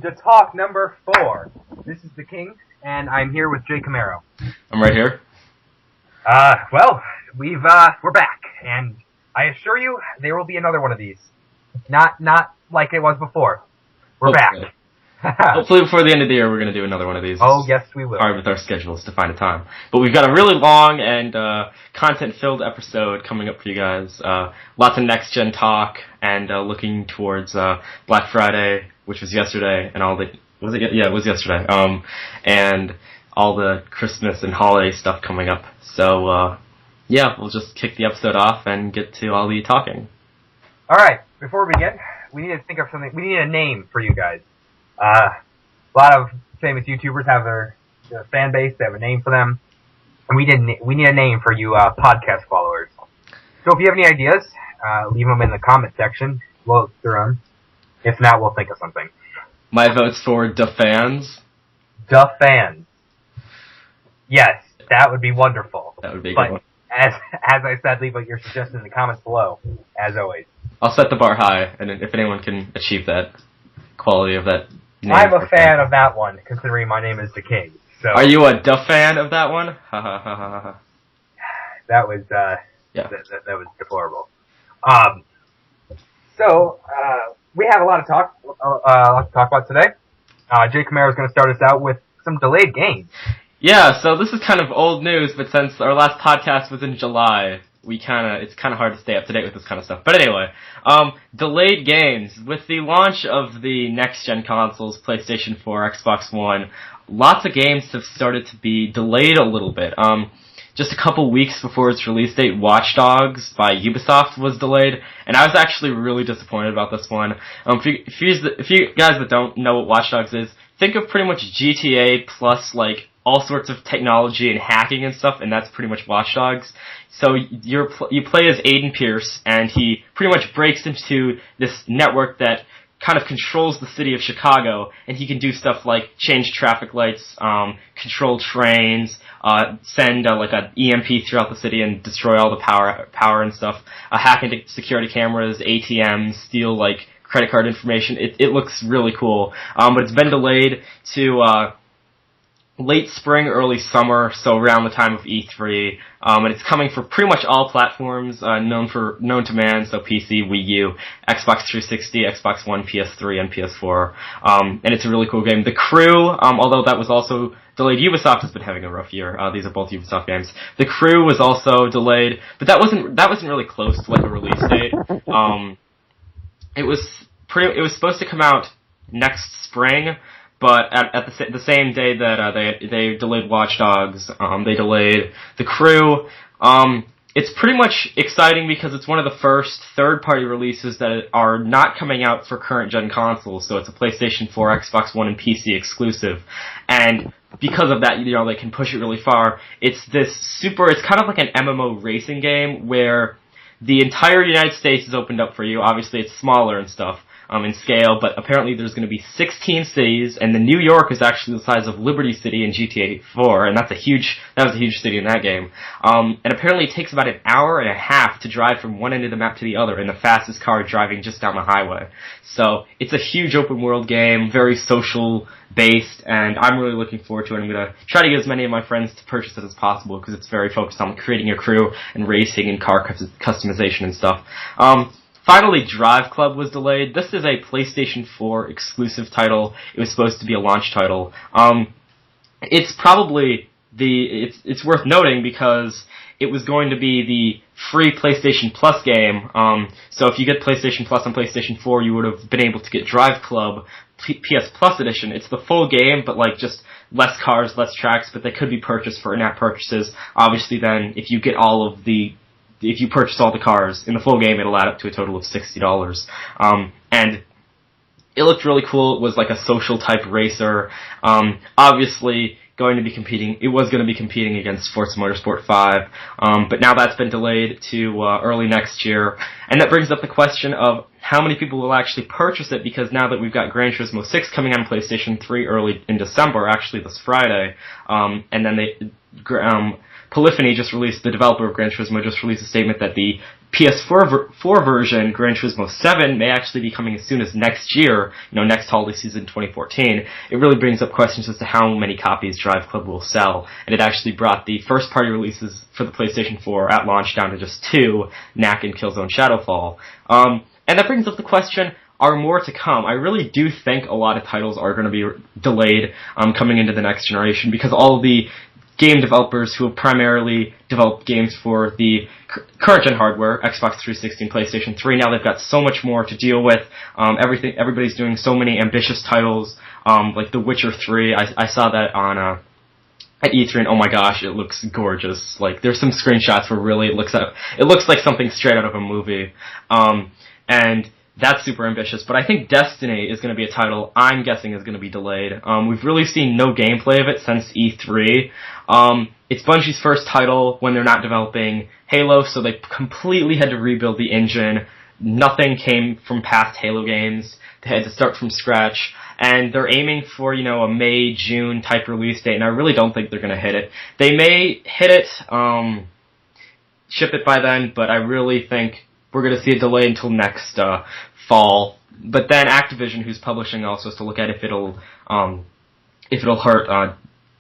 DaTalk number 4. This is the King, and I'm here with Jay Camaro. I'm right here. Well, we're back, and I assure you, there will be another one of these. Not like it was before. We're Hopefully. back. Hopefully before the end of the year we're going to do another one of these. Oh, yes, we will. Hard with our schedules to find a time. But we've got a really long and content-filled episode coming up for you guys. Lots of next-gen talk, and looking towards Black Friday, which was yesterday, and all the... Was it? Yeah, it was yesterday. And all the Christmas and holiday stuff coming up. So, yeah, we'll just kick the episode off and get to all the talking. All right, before we begin, we need to think of something. We need a name for you guys. A lot of famous YouTubers have their fan base. They have a name for them, and we need a name for you podcast followers. So if you have any ideas, leave them in the comment section. We'll look through them. If not, we'll think of something. My vote's for DaFans. DaFans. Yes, that would be wonderful. That would be a but good one. As I said, leave your suggestions in the comments below, as always. I'll set the bar high, and if anyone can achieve that quality of that name. I'm a fan of that one, considering my name is the King. So are you a fan of that one? Ha ha ha ha ha. That was yeah. that was deplorable. So we have a lot to talk about today. Jay Camaro is going to start us out with some delayed games. Yeah, so this is kind of old news, but since our last podcast was in July, it's kind of hard to stay up to date with this kind of stuff. But anyway, delayed games. With the launch of the next-gen consoles, PlayStation 4, Xbox One, lots of games have started to be delayed a little bit. Just a couple weeks before its release date, Watch Dogs by Ubisoft was delayed, and I was actually really disappointed about this one. If you guys that don't know what Watch Dogs is, think of pretty much GTA plus, like, all sorts of technology and hacking and stuff, and that's pretty much Watch Dogs. So you play as Aiden Pierce, and he pretty much breaks into this network that kind of controls the city of Chicago, and he can do stuff like change traffic lights, control trains, send like an EMP throughout the city and destroy all the power and stuff, hack into security cameras, ATMs, steal like credit card information. It looks really cool, but it's been delayed to late spring, early summer, so around the time of E3, and it's coming for pretty much all platforms known to man, so PC, Wii U, Xbox 360, Xbox One, PS3, and PS4, and it's a really cool game. The Crew, although that was also delayed, Ubisoft has been having a rough year. These are both Ubisoft games. The Crew was also delayed, but that wasn't really close to like a release date. It was supposed to come out next spring. But at the same day that they delayed Watch Dogs, they delayed The Crew. It's pretty much exciting because it's one of the first third-party releases that are not coming out for current-gen consoles. So it's a PlayStation 4, Xbox One, and PC exclusive. And because of that, they can push it really far. It's kind of like an MMO racing game where the entire United States is opened up for you. Obviously, it's smaller and stuff. In scale, but apparently there's going to be 16 cities, and the New York is actually the size of Liberty City in GTA 4, and that was a huge city in that game. And apparently it takes about an hour and a half to drive from one end of the map to the other, in the fastest car driving just down the highway. So it's a huge open world game, very social based, and I'm really looking forward to it. I'm going to try to get as many of my friends to purchase it as possible because it's very focused on creating a crew and racing and car customization and stuff. Finally, Drive Club was delayed. This is a PlayStation 4 exclusive title. It was supposed to be a launch title. It's probably it's worth noting because it was going to be the free PlayStation Plus game. So if you get PlayStation Plus on PlayStation 4, you would have been able to get Drive Club PS Plus edition. It's the full game, but like just less cars, less tracks, but they could be purchased for in-app purchases. Obviously then, if you purchase all the cars in the full game, it'll add up to a total of $60. And it looked really cool. It was like a social type racer. Obviously it was going to be competing against Forza Motorsport 5. But now that's been delayed to early next year. And that brings up the question of how many people will actually purchase it, because now that we've got Gran Turismo 6 coming on PlayStation 3 early in December, actually this Friday, and then Polyphony just released, the developer of Gran Turismo, just released a statement that the PS4 version, Gran Turismo 7, may actually be coming as soon as next year, next holiday season 2014. It really brings up questions as to how many copies Drive Club will sell, and it actually brought the first-party releases for the PlayStation 4 at launch down to just 2, Knack and Killzone Shadowfall. And that brings up the question, are more to come? I really do think a lot of titles are going to be delayed coming into the next generation, because all of the game developers who have primarily developed games for the current-gen hardware, Xbox 360 and PlayStation 3, now they've got so much more to deal with. Everybody's doing so many ambitious titles, like The Witcher 3. I saw that on at E3, and oh my gosh, it looks gorgeous. Like, there's some screenshots where really it looks like something straight out of a movie. And that's super ambitious, but I think Destiny is going to be a title I'm guessing is going to be delayed. We've really seen no gameplay of it since E3. It's Bungie's first title when they're not developing Halo, so they completely had to rebuild the engine. Nothing came from past Halo games. They had to start from scratch, and they're aiming for, a May, June type release date, and I really don't think they're going to hit it. They may hit it, ship it by then, but I really think we're going to see a delay until next fall. But then Activision, who's publishing, also has to look at if it'll hurt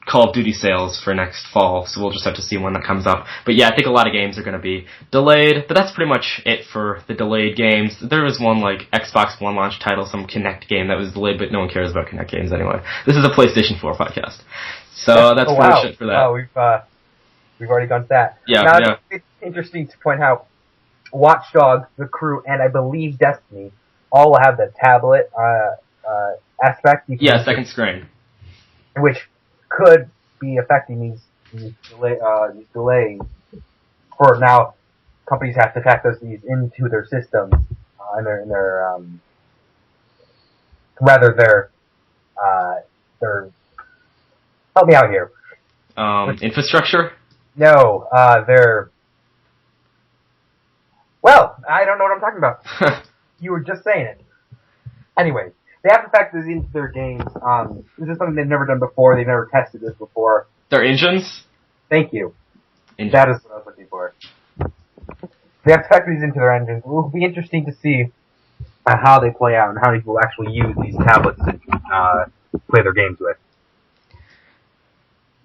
Call of Duty sales for next fall. So we'll just have to see when that comes up. But yeah, I think a lot of games are going to be delayed. But that's pretty much it for the delayed games. There was one Xbox One launch title, some Kinect game that was delayed, but no one cares about Kinect games anyway. This is a PlayStation 4 podcast, so that's pretty much it for that. Wow, we've already got that. Yeah, now, it's interesting to point out, Watch Dogs, The Crew, and I believe Destiny all have the tablet aspect. Second screen. Which could be affecting these delays. For now, companies have to factor these into their systems, and their help me out here. Infrastructure? No, well, I don't know what I'm talking about. You were just saying it. Anyway, they have to factor this into their games. This is something they've never done before. They've never tested this before. Their engines? Thank you. Engines. That is what I was looking for. They have to factor these into their engines. It will be interesting to see how they play out and how people actually use these tablets to play their games with.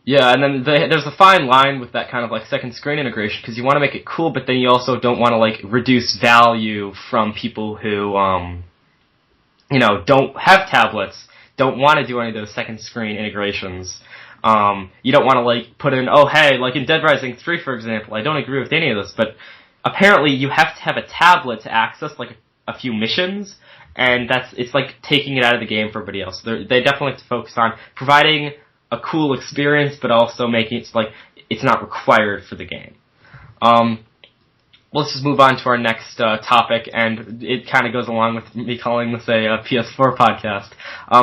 Yeah, and then there's a fine line with that kind of second screen integration, because you want to make it cool, but then you also don't want to reduce value from people who don't have tablets, don't want to do any of those second screen integrations. You don't want to put in, in Dead Rising 3, for example, I don't agree with any of this, but apparently you have to have a tablet to access a few missions, and it's taking it out of the game for everybody else. They definitely have to focus on providing a cool experience, but also making it it's not required for the game. Let's just move on to our next topic, and it kind of goes along with me calling this a PS4 podcast.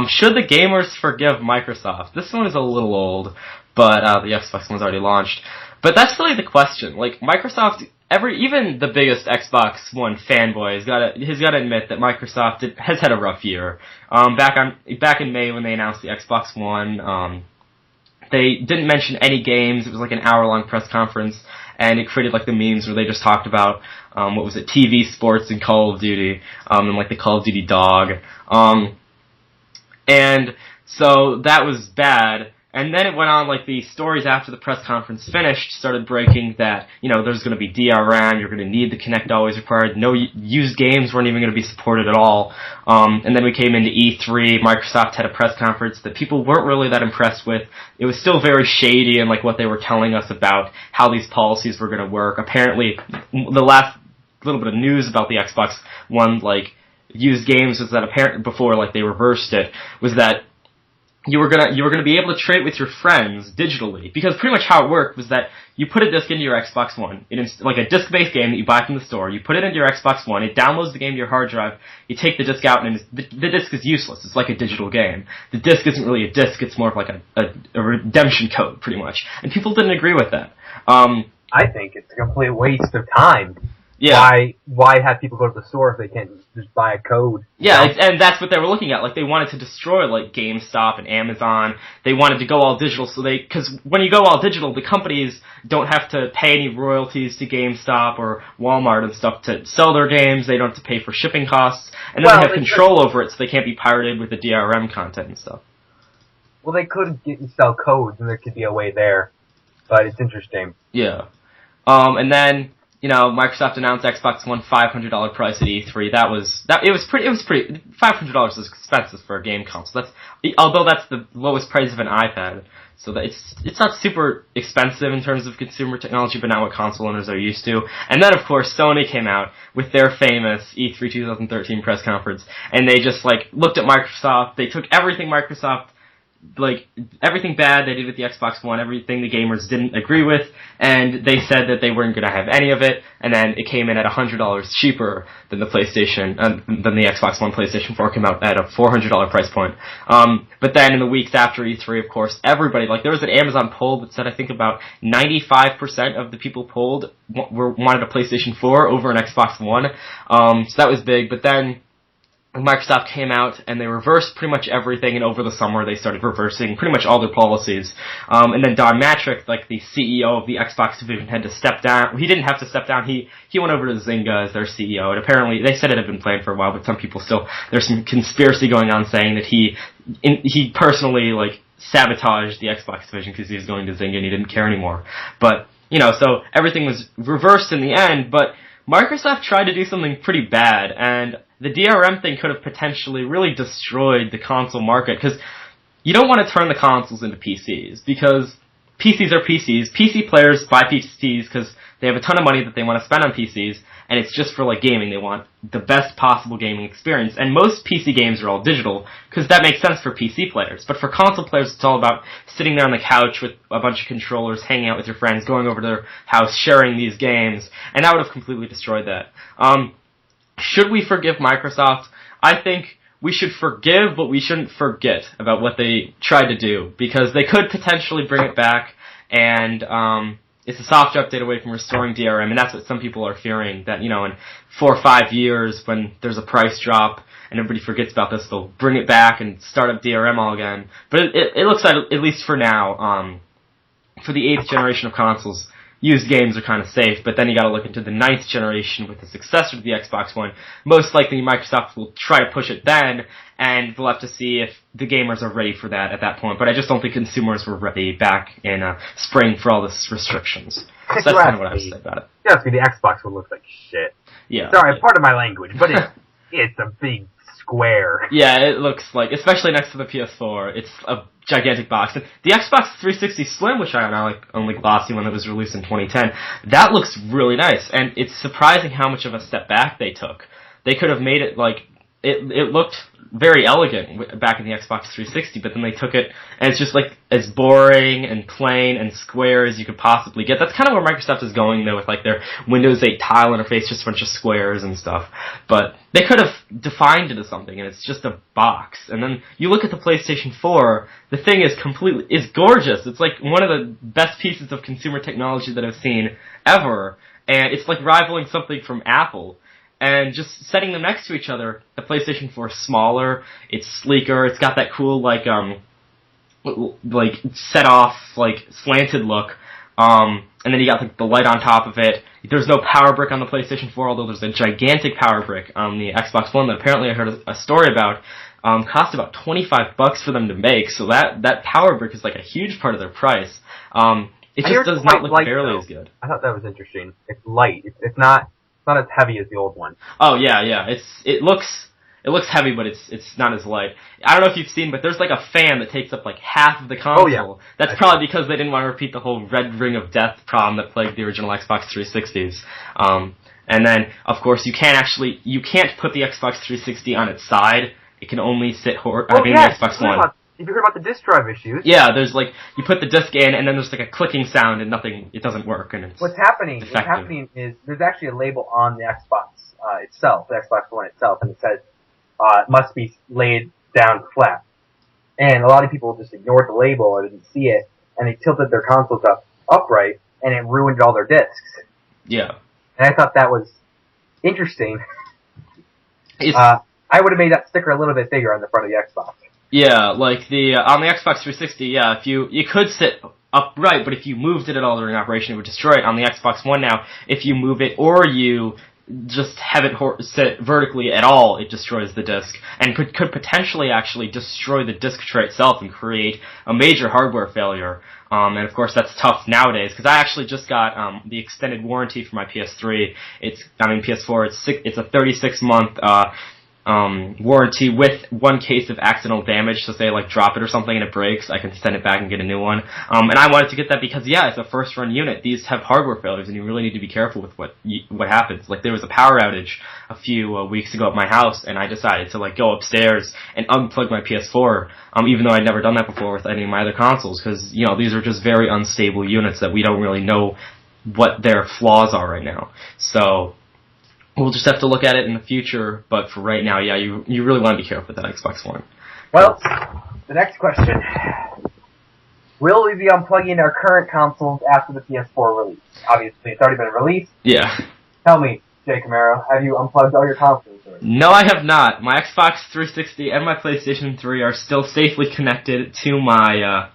Should the gamers forgive Microsoft? This one is a little old, but the Xbox One's already launched. But that's really the question. Microsoft, even the biggest Xbox One fanboy has got to admit that Microsoft has had a rough year. Back in May when they announced the Xbox One, they didn't mention any games. It was an hour-long press conference, and it created the memes where they just talked about TV, sports, and Call of Duty, and the Call of Duty dog. And so that was bad. And then it went on, the stories after the press conference finished started breaking that, there's going to be DRM, you're going to need the Kinect always required, no used games weren't even going to be supported at all. And then we came into E3, Microsoft had a press conference that people weren't really that impressed with. It was still very shady in, what they were telling us about how these policies were going to work. Apparently, the last little bit of news about the Xbox One, used games was that apparently before, they reversed it, was that you were gonna be able to trade with your friends digitally, because pretty much how it worked was that you put a disc into your Xbox One, a disc-based game that you buy from the store. You put it into your Xbox One, it downloads the game to your hard drive. You take the disc out, and the disc is useless. It's like a digital game. The disc isn't really a disc; it's more of a redemption code, pretty much. And people didn't agree with that. I think it's a complete waste of time. Why have people go to the store if they can't just buy a code? Yeah, and that's what they were looking at. Like, they wanted to destroy, like, GameStop and Amazon. They wanted to go all digital, because when you go all digital, the companies don't have to pay any royalties to GameStop or Walmart and stuff to sell their games. They don't have to pay for shipping costs. And then they have control over it, so they can't be pirated with the DRM content and stuff. Well, they could sell codes, and there could be a way there. But it's interesting. Yeah. And then, Microsoft announced Xbox One $500 price at E3. It was pretty, $500 is expensive for a game console. Although that's the lowest price of an iPad. So that it's not super expensive in terms of consumer technology, but not what console owners are used to. And then, of course, Sony came out with their famous E3 2013 press conference, and they just, looked at Microsoft. They took everything Microsoft, everything bad they did with the Xbox One, everything the gamers didn't agree with, and they said that they weren't going to have any of it, and then it came in at $100 cheaper than the Xbox One PlayStation 4 came out at a $400 price point. But then in the weeks after E3, of course, everybody, there was an Amazon poll that said I think about 95% of the people polled wanted a PlayStation 4 over an Xbox One, so that was big, but then Microsoft came out and they reversed pretty much everything, and over the summer they started reversing pretty much all their policies. And then Don Matrick, the CEO of the Xbox division, had to step down. He didn't have to step down. He went over to Zynga as their CEO, and apparently they said it had been planned for a while, but some people there's some conspiracy going on saying that he personally sabotaged the Xbox division because he was going to Zynga and he didn't care anymore. But so everything was reversed in the end. But Microsoft tried to do something pretty bad, and the DRM thing could have potentially really destroyed the console market, because you don't want to turn the consoles into PCs, because PCs are PCs. PC players buy PCs because they have a ton of money that they want to spend on PCs, and it's just for gaming. They want the best possible gaming experience, and most PC games are all digital, because that makes sense for PC players. But for console players, it's all about sitting there on the couch with a bunch of controllers, hanging out with your friends, going over to their house, sharing these games, and that would have completely destroyed that. Should we forgive Microsoft? I think we should forgive, but we shouldn't forget about what they tried to do, because they could potentially bring it back, and it's a soft update away from restoring DRM, and that's what some people are fearing, that, in 4 or 5 years, when there's a price drop and everybody forgets about this, they'll bring it back and start up DRM all again. But it looks like, at least for now, for the 8th generation of consoles, used games are kind of safe, but then you gotta look into the 9th generation with the successor to the Xbox One. Most likely Microsoft will try to push it then, and we'll have to see if the gamers are ready for that at that point. But I just don't think consumers were ready back in spring for all these restrictions. So that's kind of what I have to say about it. Yeah, the Xbox One looks like shit. Yeah. Sorry, pardon my language, but it's a big square. Yeah, it looks especially next to the PS4, it's a gigantic box. And the Xbox 360 Slim, which I now only glossy one that was released in 2010, that looks really nice, and it's surprising how much of a step back they took. They could have made it it looked very elegant back in the Xbox 360, but then they took it, and it's just as boring and plain and square as you could possibly get. That's kind of where Microsoft is going, though, with their Windows 8 tile interface, just a bunch of squares and stuff. But they could have defined it as something, and it's just a box. And then you look at the PlayStation 4, the thing is it's gorgeous. It's one of the best pieces of consumer technology that I've seen ever, and it's rivaling something from Apple. And just setting them next to each other, the PlayStation 4 is smaller, it's sleeker, it's got that cool, set off, slanted look, and then you got, the light on top of it. There's no power brick on the PlayStation 4, although there's a gigantic power brick on the Xbox One that apparently I heard a story about, cost about $25 for them to make, so that power brick is, a huge part of their price. It just does not look nearly as good. I thought that was interesting. It's light. It's not as heavy as the old one. Oh yeah. It looks heavy, but it's not as light. I don't know if you've seen, but there's a fan that takes up half of the console. Oh yeah. That's probably because they didn't want to repeat the whole red ring of death problem that plagued the original Xbox 360s. And then of course you can't put the Xbox 360 on its side. It can only sit the Xbox One. If you heard about the disk drive issues. Yeah, there's you put the disc in, and then there's a clicking sound, and it doesn't work, and it's What's happening is there's actually a label on the Xbox itself, the Xbox One itself, and it says it must be laid down flat. And a lot of people just ignored the label or didn't see it, and they tilted their consoles upright, and it ruined all their discs. Yeah. And I thought that was interesting. I would have made that sticker a little bit bigger on the front of the Xbox. Yeah, like on the Xbox 360, yeah, if you could sit upright, but if you moved it at all during operation, it would destroy it. On the Xbox One now, if you move it or you just have it sit vertically at all, it destroys the disc, and could potentially actually destroy the disc tray itself and create a major hardware failure. And of course that's tough nowadays, because I actually just got the extended warranty for my PS3. PS4. It's a 36-month warranty with 1 case of accidental damage. So say like drop it or something and it breaks, I can send it back and get a new one. And I wanted to get that because it's a first run unit. These have hardware failures and you really need to be careful with what happens. Like there was a power outage a few weeks ago at my house, and I decided to like go upstairs and unplug my PS4, even though I'd never done that before with any of my other consoles, because these are just very unstable units that we don't really know what their flaws are right now. So we'll just have to look at it in the future, but for right now, yeah, you really want to be careful with that Xbox One. Well, the next question. Will we be unplugging our current consoles after the PS4 release? Obviously, it's already been released. Yeah. Tell me, Jay Camaro, have you unplugged all your consoles already? No, I have not. My Xbox 360 and my PlayStation 3 are still safely connected to my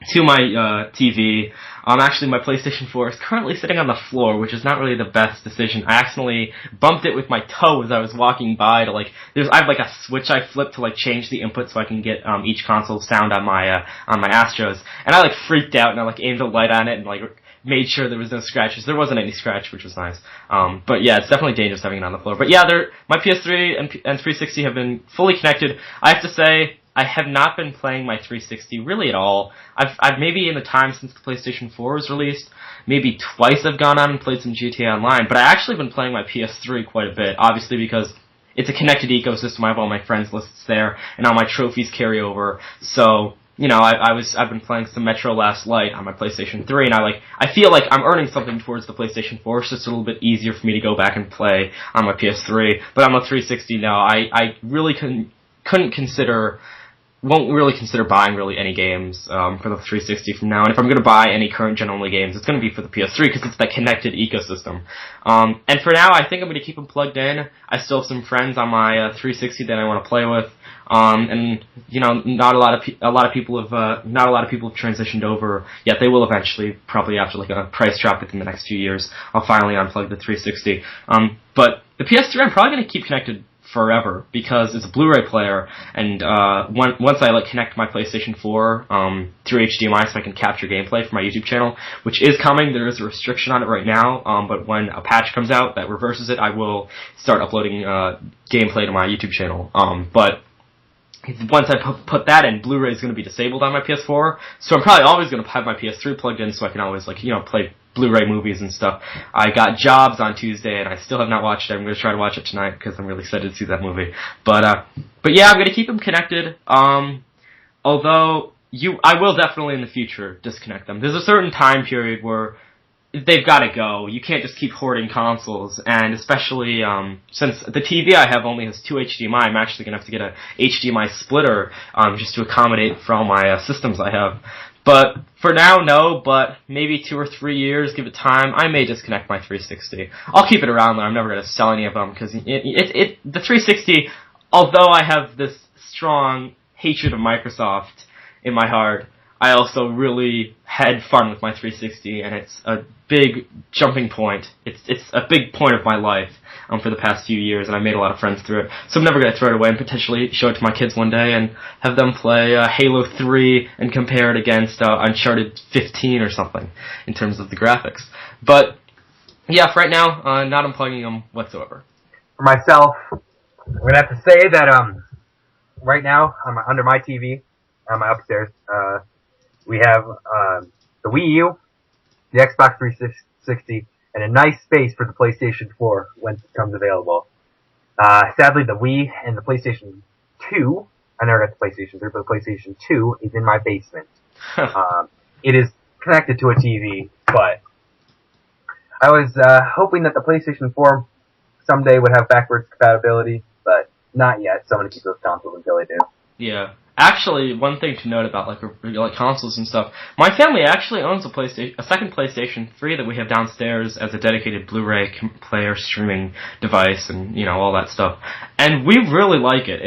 TV. Actually, my PlayStation 4 is currently sitting on the floor, which is not really the best decision. I accidentally bumped it with my toe as I was walking by to I have like a switch I flip to like change the input so I can get each console sound on my Astros, and I like freaked out and I like aimed a light on it and like made sure there was no scratches. There wasn't any scratch, which was nice. But yeah, it's definitely dangerous having it on the floor. But yeah, my PS3 and 360 have been fully connected. I have to say, I have not been playing my 360 really at all. I've maybe in the time since the PlayStation 4 was released, maybe twice I've gone on and played some GTA Online, but I actually been playing my PS3 quite a bit, obviously because it's a connected ecosystem. I have all my friends lists there, and all my trophies carry over. So, I've been playing some Metro Last Light on my PlayStation 3, and I feel like I'm earning something towards the PlayStation 4. It's just a little bit easier for me to go back and play on my PS3. But on the 360, no, I really won't really consider buying really any games for the 360 from now. And if I'm going to buy any current gen only games, it's going to be for the PS3 because it's that connected ecosystem. And for now, I think I'm going to keep them plugged in. I still have some friends on my 360 that I want to play with. And not a lot of people have transitioned over yet. They will eventually, probably after like a price drop within the next few years. I'll finally unplug the 360. But the PS3, I'm probably going to keep connected forever because it's a Blu-ray player, and once I connect my PlayStation 4 through HDMI so I can capture gameplay for my YouTube channel, which is coming. There is a restriction on it right now, but when a patch comes out that reverses it, I will start uploading gameplay to my YouTube channel. But once I put that in, Blu-ray is going to be disabled on my PS4, so I'm probably always going to have my PS3 plugged in so I can always play Blu-ray movies and stuff. I got Jobs on Tuesday, and I still have not watched it. I'm going to try to watch it tonight because I'm really excited to see that movie. But yeah, I'm going to keep them connected. Although I will definitely in the future disconnect them. There's a certain time period where they've got to go. You can't just keep hoarding consoles, and especially since the TV I have only has 2 HDMI, I'm actually going to have to get a HDMI splitter just to accommodate for all my systems I have. But for now, no, but maybe 2 or 3 years, give it time, I may disconnect my 360. I'll keep it around there. I'm never going to sell any of them, because the 360, although I have this strong hatred of Microsoft in my heart, I also really had fun with my 360, and it's a big jumping point. It's a big point of my life for the past few years, and I made a lot of friends through it. So I'm never going to throw it away and potentially show it to my kids one day and have them play Halo 3 and compare it against Uncharted 15 or something in terms of the graphics. But yeah, for right now, not unplugging them whatsoever. For myself, I'm going to have to say that right now, under my TV, on my upstairs, we have the Wii U, the Xbox 360, and a nice space for the PlayStation 4 when it becomes available. Sadly, the Wii and the PlayStation 2, I never got the PlayStation 3, but the PlayStation 2 is in my basement. It is connected to a TV, but I was hoping that the PlayStation 4 someday would have backwards compatibility, but not yet. So I'm going to keep those consoles until they do. Yeah. Actually, one thing to note about like consoles and stuff, my family actually owns a second PlayStation 3 that we have downstairs as a dedicated Blu-ray player streaming device, and all that stuff. And we really like it.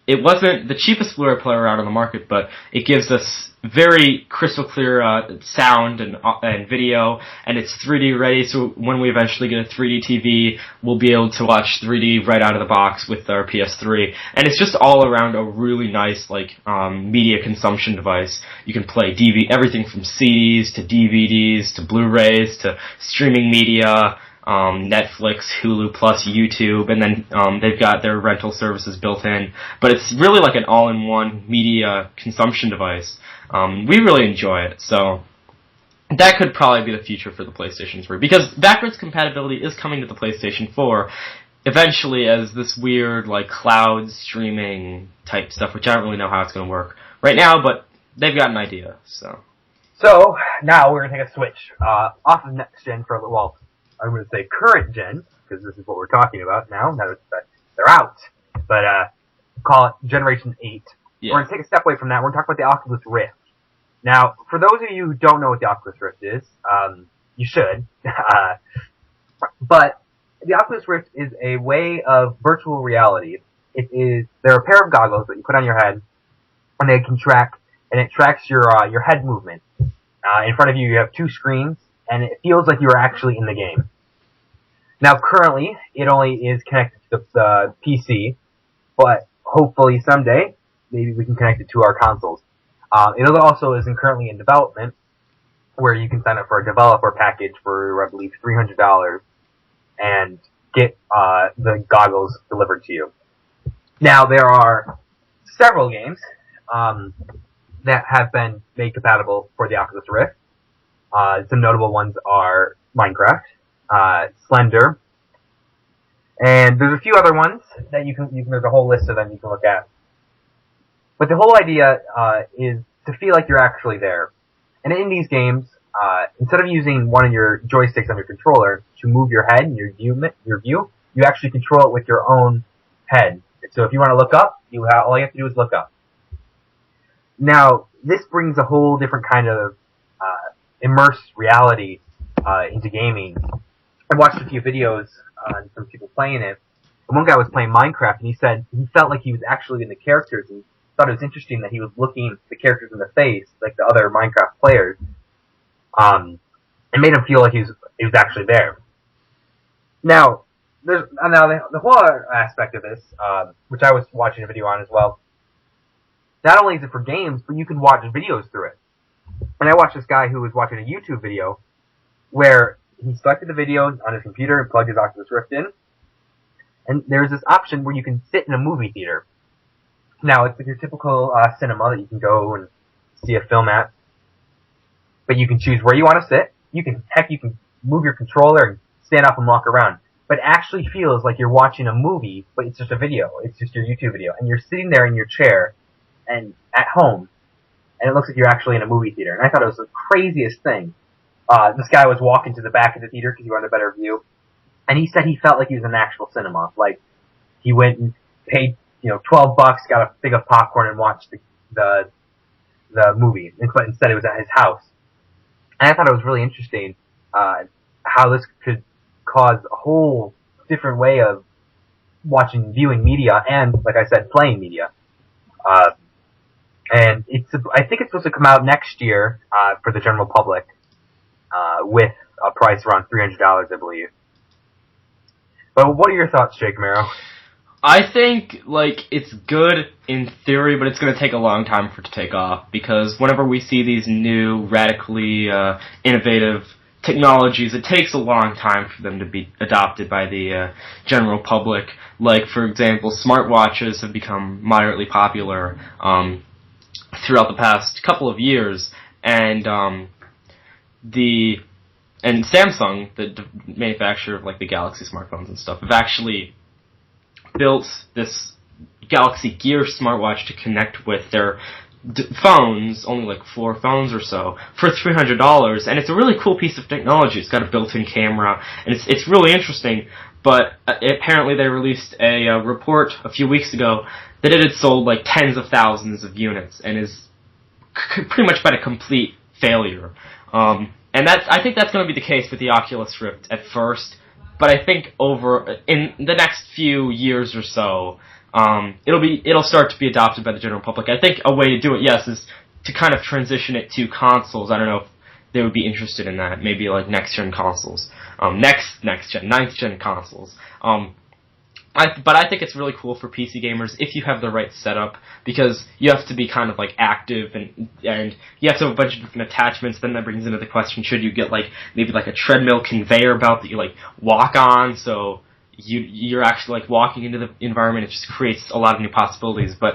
It wasn't the cheapest Blu-ray player out on the market, but it gives us very crystal clear sound and video, and it's 3D ready, so when we eventually get a 3D TV, we'll be able to watch 3D right out of the box with our PS3. And it's just all around a really nice media consumption device. You can play everything from CDs to DVDs to Blu-rays to streaming media, Netflix, Hulu Plus, YouTube, and then they've got their rental services built in. But it's really like an all-in-one media consumption device. We really enjoy it, so that could probably be the future for the PlayStation 3, because backwards compatibility is coming to the PlayStation 4 eventually as this weird cloud streaming type stuff, which I don't really know how it's going to work right now, but they've got an idea. So now we're going to take a switch off of next gen for a little while. I'm going to say current gen, because this is what we're talking about now that they're out. But call it Generation 8. Yeah. We're going to take a step away from that. We're going to talk about the Oculus Rift. Now, for those of you who don't know what the Oculus Rift is, you should. But the Oculus Rift is a way of virtual reality. They're a pair of goggles that you put on your head, and it tracks your head movement. In front of you, you have two screens, and it feels like you're actually in the game. Now, currently, it only is connected to the PC, but hopefully someday, maybe we can connect it to our consoles. It also is currently in development, where you can sign up for a developer package for, I believe, $300 and get the goggles delivered to you. Now, there are several games that have been made compatible for the Oculus Rift. Some notable ones are Minecraft, Slender, and there's a few other ones that there's a whole list of them you can look at. But the whole idea is to feel like you're actually there. And in these games, instead of using one of your joysticks on your controller to move your head and your view, you actually control it with your own head. So if you want to look up, all you have to do is look up. Now, this brings a whole different kind of immersed reality into gaming. I watched a few videos on some people playing it. And one guy was playing Minecraft, and he said he felt like he was actually in the characters, and thought it was interesting that he was looking the characters in the face, like the other Minecraft players. It made him feel like he was actually there. Now, the whole other aspect of this, which I was watching a video on as well. Not only is it for games, but you can watch videos through it. And I watched this guy who was watching a YouTube video where he selected the video on his computer and plugged his Oculus Rift in. And there's this option where you can sit in a movie theater. Now, it's like your typical cinema that you can go and see a film at. But you can choose where you want to sit. You can move your controller and stand up and walk around. But it actually feels like you're watching a movie, but it's just a video. It's just your YouTube video. And you're sitting there in your chair and at home, and it looks like you're actually in a movie theater. And I thought it was the craziest thing. This guy was walking to the back of the theater because he wanted a better view. And he said he felt like he was in an actual cinema. Like, he went and paid, $12, got a thing of popcorn and watched the movie. But instead it was at his house. And I thought it was really interesting, how this could cause a whole different way of viewing media and, like I said, playing media. And I think it's supposed to come out next year, for the general public, with a price around $300, I believe. But what are your thoughts, Jake Marrow? I think, it's good in theory, but it's going to take a long time for it to take off, because whenever we see these new, radically innovative technologies, it takes a long time for them to be adopted by the general public. Like, for example, smartwatches have become moderately popular throughout the past couple of years, and Samsung, the manufacturer of the Galaxy smartphones and stuff, have actually built this Galaxy Gear smartwatch to connect with their phones, only 4 phones or so, for $300, and it's a really cool piece of technology. It's got a built-in camera, and it's really interesting, but apparently they released a report a few weeks ago that it had sold like tens of thousands of units and is pretty much been a complete failure. And I think that's going to be the case with the Oculus Rift at first, but I think in the next few years or so, it'll start to be adopted by the general public. I think a way to do it, yes, is to kind of transition it to consoles. I don't know if they would be interested in that. Maybe like next-gen consoles, next-gen, ninth-gen consoles. But I think it's really cool for PC gamers if you have the right setup, because you have to be kind of like active and you have to have a bunch of different attachments. Then that brings into the question: should you get like maybe like a treadmill conveyor belt that you like walk on, so you're actually like walking into the environment? It just creates a lot of new possibilities. But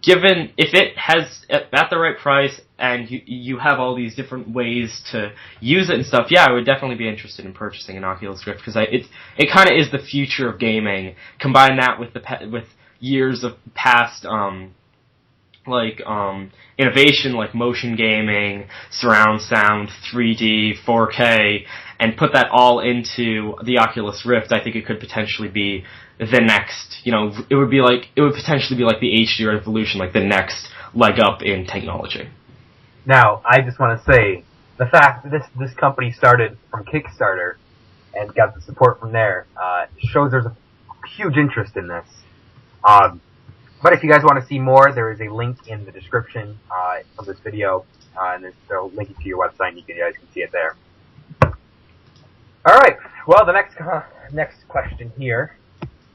given if it has at the right price and you have all these different ways to use it and stuff, yeah, I would definitely be interested in purchasing an Oculus Rift, because it kind of is the future of gaming. Combine that with years of past innovation like motion gaming, surround sound, 3D, 4K, and put that all into the Oculus Rift. I think it could potentially be the next, it would potentially be like the HD revolution, like the next leg up in technology. Now, I just want to say, the fact that this company started from Kickstarter and got the support from there shows there's a huge interest in this. But if you guys want to see more, there is a link in the description of this video, and they'll link it to your website, and you guys can see it there. All right. Well, the next question here,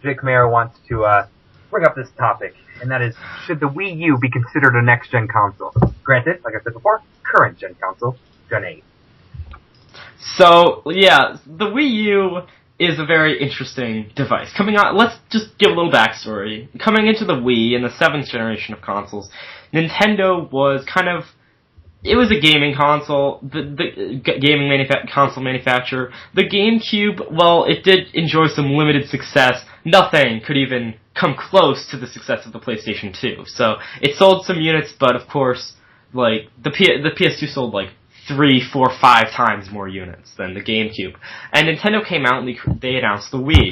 Jake Mayer wants to bring up this topic, and that is: should the Wii U be considered a next-gen console? Granted, like I said before, current-gen console, Gen 8. So, yeah, the Wii U is a very interesting device. Coming out, let's just give a little backstory. Coming into the Wii in the 7th generation of consoles, Nintendo was it was a gaming console, the gaming console manufacturer. The GameCube, while it did enjoy some limited success, nothing could even come close to the success of the PlayStation 2. So it sold some units, but of course, like the PS2 sold like 3, 4, 5 times more units than the GameCube. And Nintendo came out and they announced the Wii.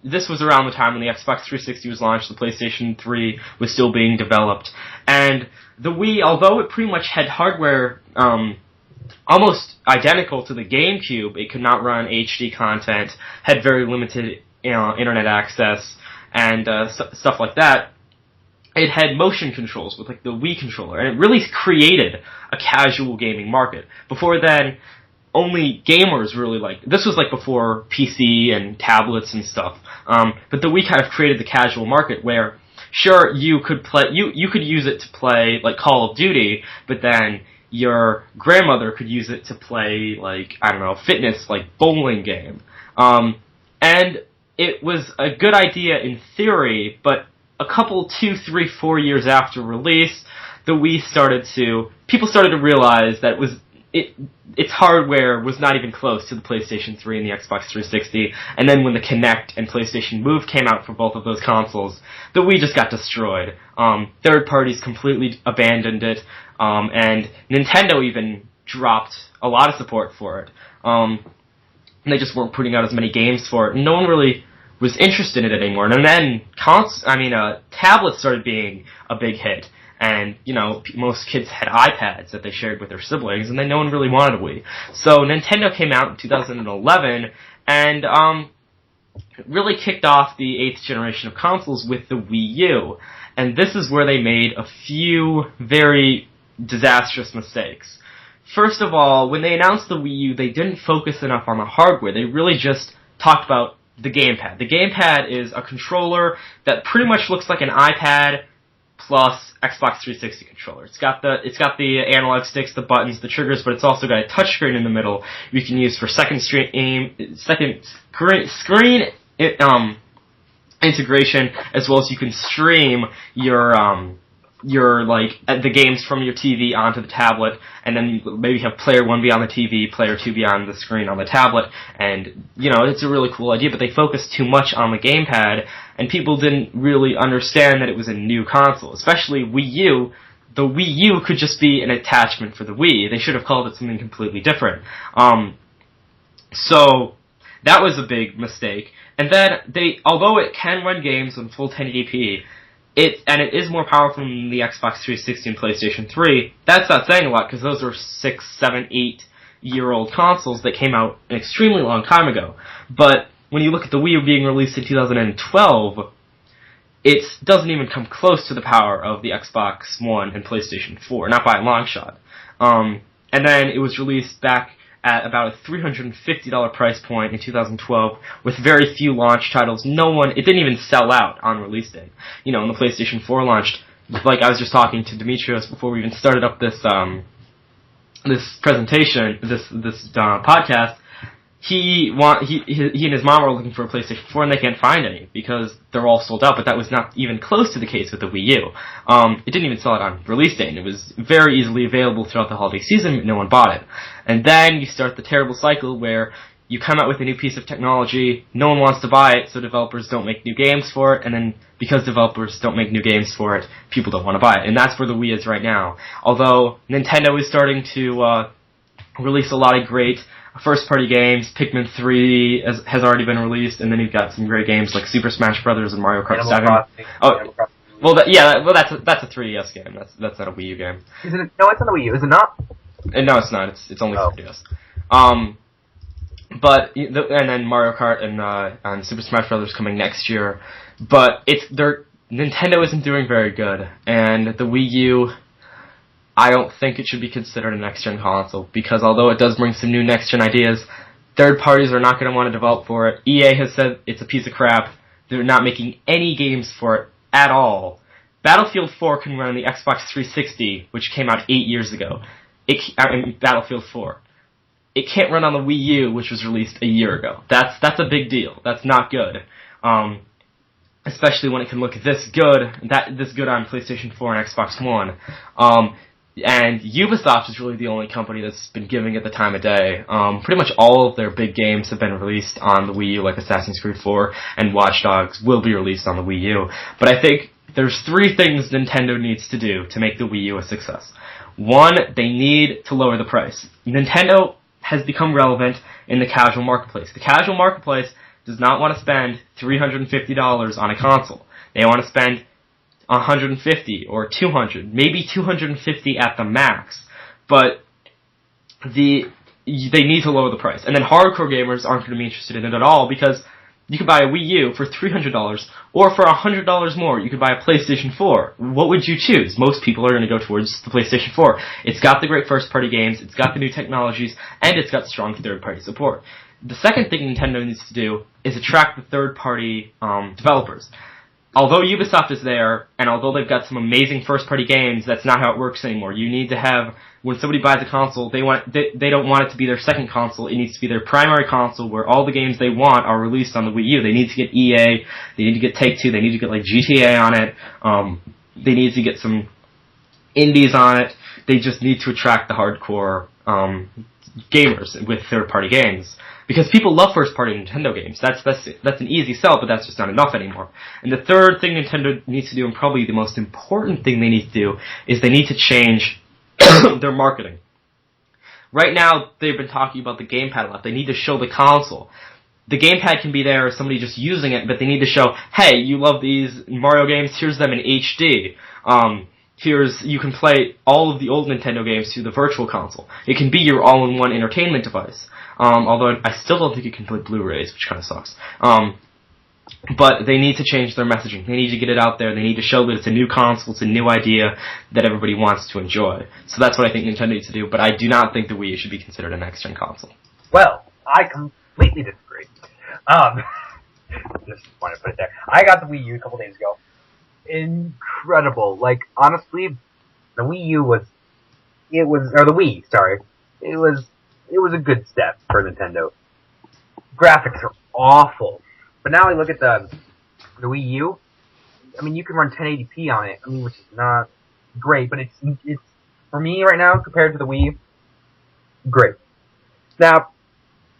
This was around the time when the Xbox 360 was launched, the PlayStation 3 was still being developed, and the Wii, although it pretty much had hardware almost identical to the GameCube, it could not run HD content, had very limited internet access, and stuff like that. It had motion controls with like the Wii controller, and it really created a casual gaming market. Before then, only gamers really this was like before PC and tablets and stuff. But the Wii kind of created the casual market where, sure, you could use it to play like Call of Duty, but then your grandmother could use it to play like, I don't know, fitness, like bowling game. And it was a good idea in theory, but a couple, 2, 3, 4 years after release, the Wii people started to realize that its hardware was not even close to the PlayStation 3 and the Xbox 360, and then when the Kinect and PlayStation Move came out for both of those consoles, the Wii just got destroyed. Third parties completely abandoned it, and Nintendo even dropped a lot of support for it. And they just weren't putting out as many games for it, and no one really was interested in it anymore. And then tablets started being a big hit. And, most kids had iPads that they shared with their siblings, and then no one really wanted a Wii. So Nintendo came out in 2011 and really kicked off the 8th generation of consoles with the Wii U. And this is where they made a few very disastrous mistakes. First of all, when they announced the Wii U, they didn't focus enough on the hardware. They really just talked about the gamepad. The gamepad is a controller that pretty much looks like an iPad plus Xbox 360 controller. It's got the analog sticks, the buttons, the triggers, but it's also got a touchscreen in the middle you can use for second screen integration, as well as you can stream your the games from your TV onto the tablet, and then maybe have player 1 be on the TV, player 2 be on the screen on the tablet, and it's a really cool idea, but they focused too much on the gamepad, and people didn't really understand that it was a new console, especially Wii U. The Wii U could just be an attachment for the Wii. They should have called it something completely different. So That was a big mistake. And then although it can run games in full 1080p, it is more powerful than the Xbox 360 and PlayStation 3. That's not saying a lot because those are 6, 7, 8-year-old consoles that came out an extremely long time ago. But when you look at the Wii U being released in 2012, it doesn't even come close to the power of the Xbox One and PlayStation 4, not by a long shot. And then it was released back at about a $350 price point in 2012 with very few launch titles. It didn't even sell out on release day. You know, when the PlayStation 4 launched, like I was just talking to Demetrios before we even started up this presentation, this podcast, he and his mom were looking for a PlayStation 4 and they can't find any because they're all sold out, but that was not even close to the case with the Wii U. It didn't even sell it on release day, and it was very easily available throughout the holiday season, but no one bought it. And then you start the terrible cycle where you come out with a new piece of technology, no one wants to buy it, so developers don't make new games for it, and then because developers don't make new games for it, people don't want to buy it. And that's where the Wii is right now. Although Nintendo is starting to release a lot of great first-party games. Pikmin 3 has already been released, and then you've got some great games like Super Smash Bros. And Mario Kart 7. That's a 3DS game. That's not a Wii U game. Is it? No, it's on the Wii U. Is it not? No, it's not. It's only 3DS. And then Mario Kart and Super Smash Bros. Coming next year. But Nintendo isn't doing very good, and the Wii U, I don't think it should be considered a next-gen console, because although it does bring some new next-gen ideas, third parties are not going to want to develop for it. EA has said it's a piece of crap. They're not making any games for it at all. Battlefield 4 can run on the Xbox 360, which came out 8 years ago. Battlefield 4. It can't run on the Wii U, which was released a year ago. That's a big deal. That's not good. Especially when it can look this good on PlayStation 4 and Xbox One. And Ubisoft is really the only company that's been giving it the time of day. Pretty much all of their big games have been released on the Wii U, like Assassin's Creed 4 and Watch Dogs will be released on the Wii U. But I think there's 3 things Nintendo needs to do to make the Wii U a success. One, they need to lower the price. Nintendo has become relevant in the casual marketplace. The casual marketplace does not want to spend $350 on a console. They want to spend $150 or $200, maybe $250 at the max. But they need to lower the price. And then hardcore gamers aren't going to be interested in it at all, because you could buy a Wii U for $300, or for $100 more, you could buy a PlayStation 4. What would you choose? Most people are going to go towards the PlayStation 4. It's got the great first-party games, it's got the new technologies, and it's got strong third-party support. The second thing Nintendo needs to do is attract the third-party developers. Although Ubisoft is there, and although they've got some amazing first-party games, that's not how it works anymore. You need to have, when somebody buys a console, they don't want it to be their second console. It needs to be their primary console, where all the games they want are released on the Wii U. They need to get EA, they need to get Take-Two, they need to get like GTA on it, they need to get some indies on it. They just need to attract the hardcore gamers with third-party games. Because people love first-party Nintendo games. That's an easy sell, but that's just not enough anymore. And the third thing Nintendo needs to do, and probably the most important thing they need to do, is they need to change their marketing. Right now, they've been talking about the gamepad a lot. They need to show the console. The gamepad can be there as somebody just using it, but they need to show, hey, you love these Mario games, here's them in HD. You can play all of the old Nintendo games through the Virtual Console. It can be your all-in-one entertainment device. Although I still don't think it can play Blu-rays, which kind of sucks. But they need to change their messaging. They need to get it out there. They need to show that it's a new console, it's a new idea that everybody wants to enjoy. So that's what I think Nintendo needs to do, but I do not think the Wii U should be considered a next-gen console. Well, I completely disagree. Just want to put it there. I got the Wii U a couple days ago. Incredible. Like, honestly, the Wii U or the Wii, sorry. It was a good step for Nintendo. Graphics are awful. But now I look at the Wii U, I mean, you can run 1080p on it, which is not great, but it's for me right now, compared to the Wii, great. Now,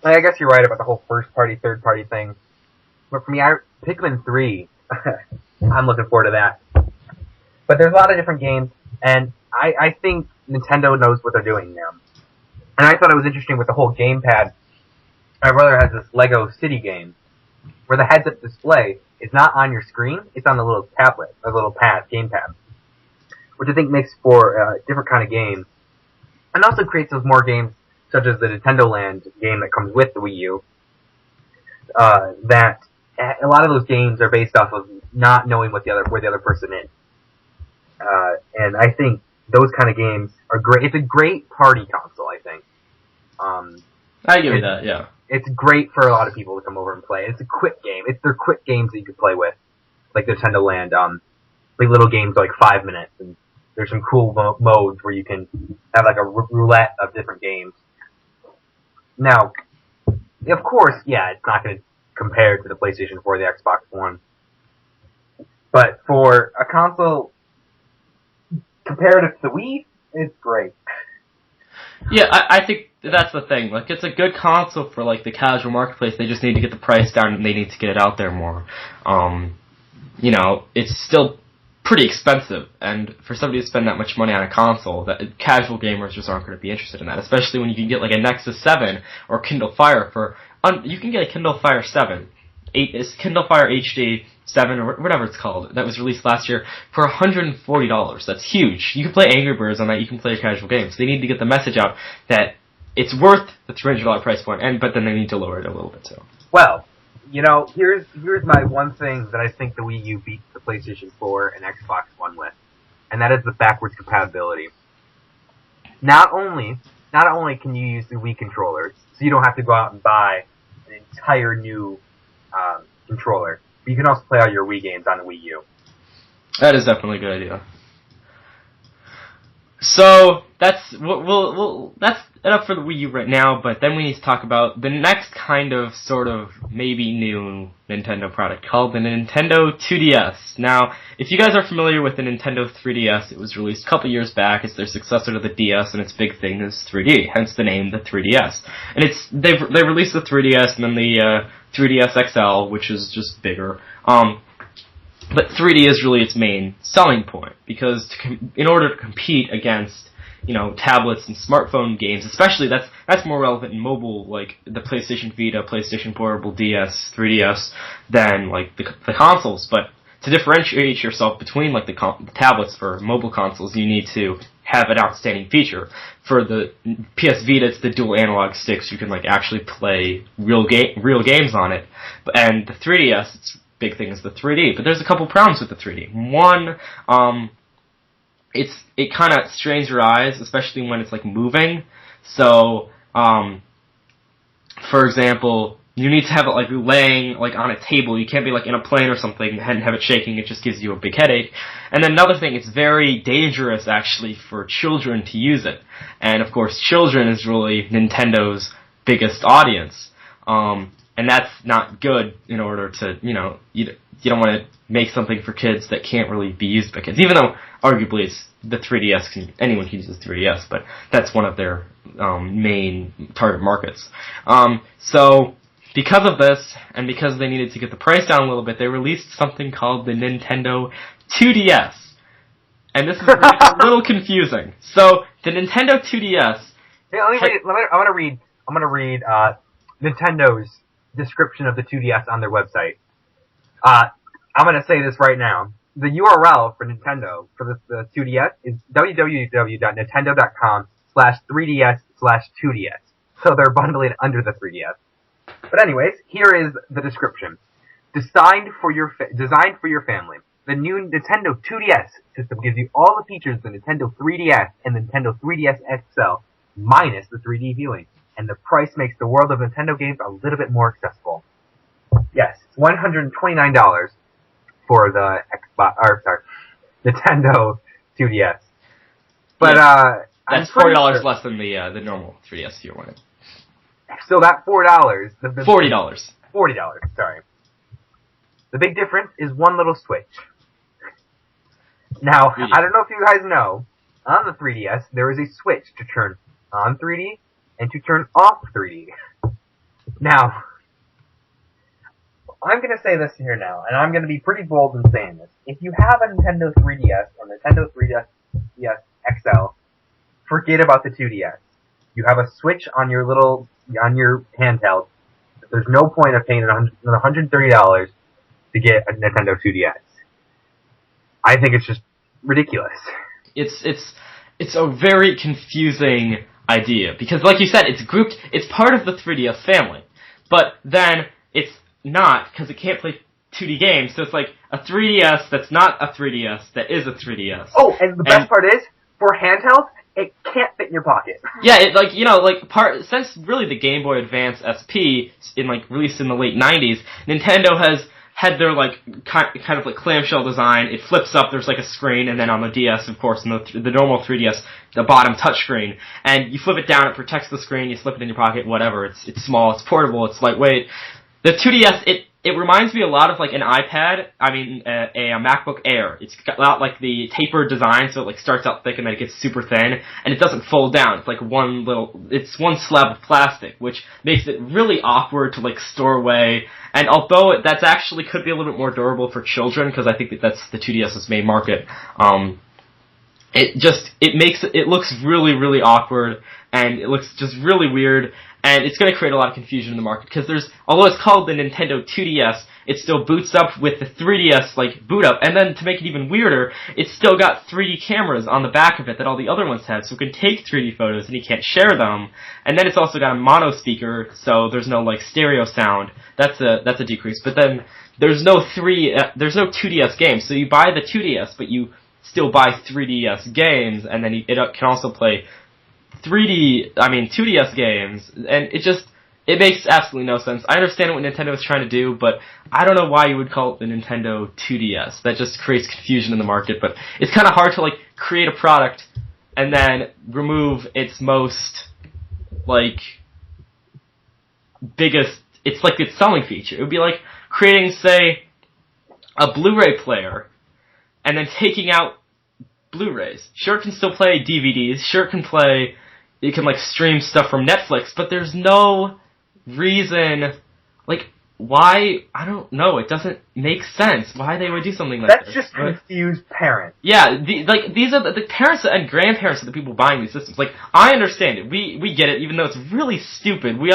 I guess you're right about the whole first-party, third-party thing. But for me, Pikmin 3, I'm looking forward to that. But there's a lot of different games, and I think Nintendo knows what they're doing now. And I thought it was interesting with the whole gamepad my brother has this Lego City game where the heads-up display is not on your screen; it's on the little tablet, a little game pad, which I think makes for a different kind of game, and also creates those more games such as the Nintendo Land game that comes with the Wii U. That a lot of those games are based off of not knowing where the other person is, and I think those kind of games are great. It's a great party console, I think. I give you that, yeah. It's great for a lot of people to come over and play. It's a quick game. They're quick games that you can play with, like Nintendo Land. Like little games like 5 minutes, and there's some cool modes where you can have like a roulette of different games. Now, of course, yeah, it's not going to compare to the PlayStation 4 or the Xbox One, but for a console comparative to the Wii, it's great. Yeah, I think that's the thing. Like, it's a good console for, like, the casual marketplace. They just need to get the price down, and they need to get it out there more. You know, it's still pretty expensive, and for somebody to spend that much money on a console, that casual gamers just aren't going to be interested in that, especially when you can get, like, a Nexus 7 or Kindle Fire for... you can get a Kindle Fire 7, Kindle Fire HD 7, or whatever it's called, that was released last year, for $140. That's huge. You can play Angry Birds on that, you can play casual games. They need to get the message out that it's worth the $300 price point, but then they need to lower it a little bit too. Well, you know, here's my one thing that I think the Wii U beats the PlayStation 4 and Xbox One with, and that is the backwards compatibility. Not only can you use the Wii controllers, so you don't have to go out and buy an entire new controller, but you can also play all your Wii games on the Wii U. That is definitely a good idea. So that's that's enough for the Wii U right now. But then we need to talk about the next kind of sort of maybe new Nintendo product called the Nintendo 2DS. Now, if you guys are familiar with the Nintendo 3DS, it was released a couple years back. It's their successor to the DS, and its big thing is 3D. Hence the name, the 3DS. And they released the 3DS and then the 3DS XL, which is just bigger. But 3D is really its main selling point, because in order to compete against, you know, tablets and smartphone games, especially that's more relevant in mobile, like the PlayStation Vita, PlayStation Portable, DS, 3DS, than like the consoles. But to differentiate yourself between like the tablets for mobile consoles, you need to have an outstanding feature. For the PS Vita, it's the dual analog sticks. You can like actually play real games on it. And the 3DS, its big thing is the 3D. But there's a couple problems with the 3D. One, it kind of strains your eyes, especially when it's like moving. So, for example, you need to have it like laying like on a table. You can't be like in a plane or something and have it shaking. It just gives you a big headache. And then another thing, it's very dangerous actually for children to use it. And of course, children is really Nintendo's biggest audience. And that's not good in order to, you know, you don't want to make something for kids that can't really be used by kids. Even though arguably it's the 3DS, anyone can use the 3DS, but that's one of their main target markets. So because of this, and because they needed to get the price down a little bit, they released something called the Nintendo 2DS. And this is a little confusing. So the Nintendo 2DS. Hey, I'm gonna read Nintendo's description of the 2DS on their website. I'm gonna say this right now. The URL for Nintendo for the 2DS is www.nintendo.com/3ds/2ds. So they're bundling it under the 3DS. But anyways, here is the description. Designed for your family. The new Nintendo 2DS system gives you all the features of the Nintendo 3DS and the Nintendo 3DS XL, minus the 3D viewing. And the price makes the world of Nintendo games a little bit more accessible. Yes, it's $129 for the Nintendo 2DS. But that's $40 less than the normal 3DS if you want it. So that $4, $40. $40, sorry. The big difference is one little switch. Now, I don't know if you guys know, on the 3DS there is a switch to turn on 3D and to turn off 3D. Now, I'm going to say this here now, and I'm going to be pretty bold in saying this. If you have a Nintendo 3DS or Nintendo 3DS XL, forget about the 2DS. You have a switch on your handheld. There's no point of paying $130 to get a Nintendo 2DS. I think it's just ridiculous. It's a very confusing idea because, like you said, it's part of the 3DS family, but then it's not because it can't play 2D games. So it's like a 3DS that's not a 3DS that is a 3DS. Oh, and the best part is for handheld, it can't fit in your pocket. Yeah, since really the Game Boy Advance SP released in the late 90s, Nintendo has had their kind of like clamshell design. It flips up, there's like a screen, and then on the DS, of course, in the normal 3DS, the bottom touchscreen, and you flip it down, it protects the screen, you slip it in your pocket, whatever. It's small, it's portable, it's lightweight. The 2DS, it reminds me a lot of like an iPad. A MacBook Air. It's got like the tapered design, so it like starts out thick and then it gets super thin, and it doesn't fold down. It's like one slab of plastic, which makes it really awkward to like store away. And although that's actually could be a little bit more durable for children, because I think that's the 2DS's main market. It looks really, really awkward, and it looks just really weird, and it's going to create a lot of confusion in the market, because although it's called the Nintendo 2DS, it still boots up with the 3DS, boot up, and then to make it even weirder, it's still got 3D cameras on the back of it that all the other ones have, so it can take 3D photos, and you can't share them, and then it's also got a mono speaker, so there's no, stereo sound. That's a decrease, but then there's no 2DS games, so you buy the 2DS, but you still buy 3DS games, and then it can also play 2DS games, and it makes absolutely no sense. I understand what Nintendo is trying to do, but I don't know why you would call it the Nintendo 2DS. That just creates confusion in the market, but it's kind of hard to, create a product and then remove its most, biggest, its selling feature. It would be like creating, say, a Blu-ray player and then taking out Blu-rays. Sure, it can still play DVDs. Sure, it can stream stuff from Netflix, but there's no reason, why, I don't know, it doesn't make sense why they would do something like That's this. That's just confused parents. Yeah, these are the parents and grandparents of the people buying these systems. I understand it. We get it, even though it's really stupid. We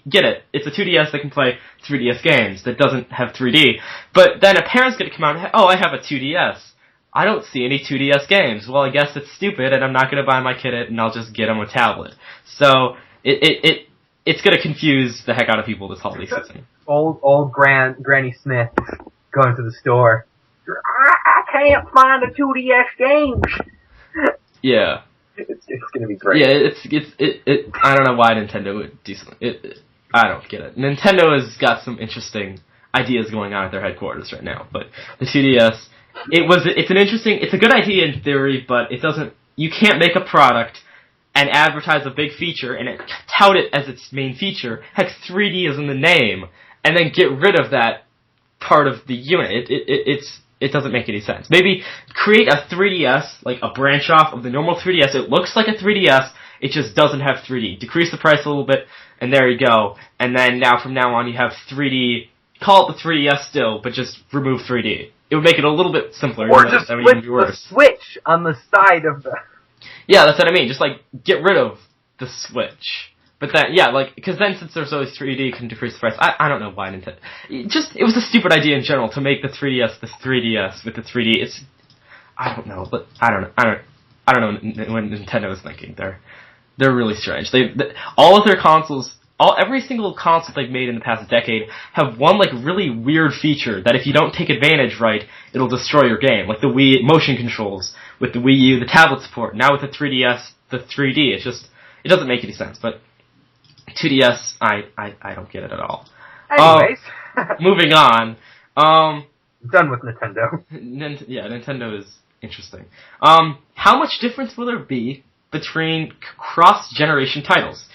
get it. It's a 2DS that can play 3DS games that doesn't have 3D. But then a parent's gonna come out and, I have a 2DS. I don't see any 2DS games. Well, I guess it's stupid, and I'm not going to buy my kid it, and I'll just get him a tablet. So it's going to confuse the heck out of people this holiday season. Old Granny Smith going to the store. I can't find the 2DS games. Yeah, it's going to be great. Yeah, I don't know why Nintendo would do something. I don't get it. Nintendo has got some ideas going on at their headquarters right now, but the 2DS. It's a good idea in theory, but you can't make a product and advertise a big feature and tout it as its main feature. Heck, 3D is in the name, and then get rid of that part of the unit. It doesn't make any sense. Maybe create a 3DS, a branch off of the normal 3DS. It looks like a 3DS, it just doesn't have 3D. Decrease the price a little bit, and there you go. And then from now on, you have 3D. Call it the 3DS still, but just remove 3D. It would make it a little bit simpler. Or just flip the switch on the side of the... Yeah, that's what I mean. Just, get rid of the switch. But then, because then since there's always 3D, it can decrease the price. I don't know why Nintendo... It was a stupid idea in general to make the 3DS the 3DS with the 3D. I don't know, but I don't know what Nintendo is thinking. They're really strange. All of their consoles... Every single console they've made in the past decade have one really weird feature that if you don't take advantage right, it'll destroy your game. Like the Wii motion controls, with the Wii U, the tablet support. Now with the 3DS, the 3D. It doesn't make any sense. But 2DS, I don't get it at all. Anyways, moving on. Done with Nintendo. Nintendo is interesting. How much difference will there be between cross-generation titles?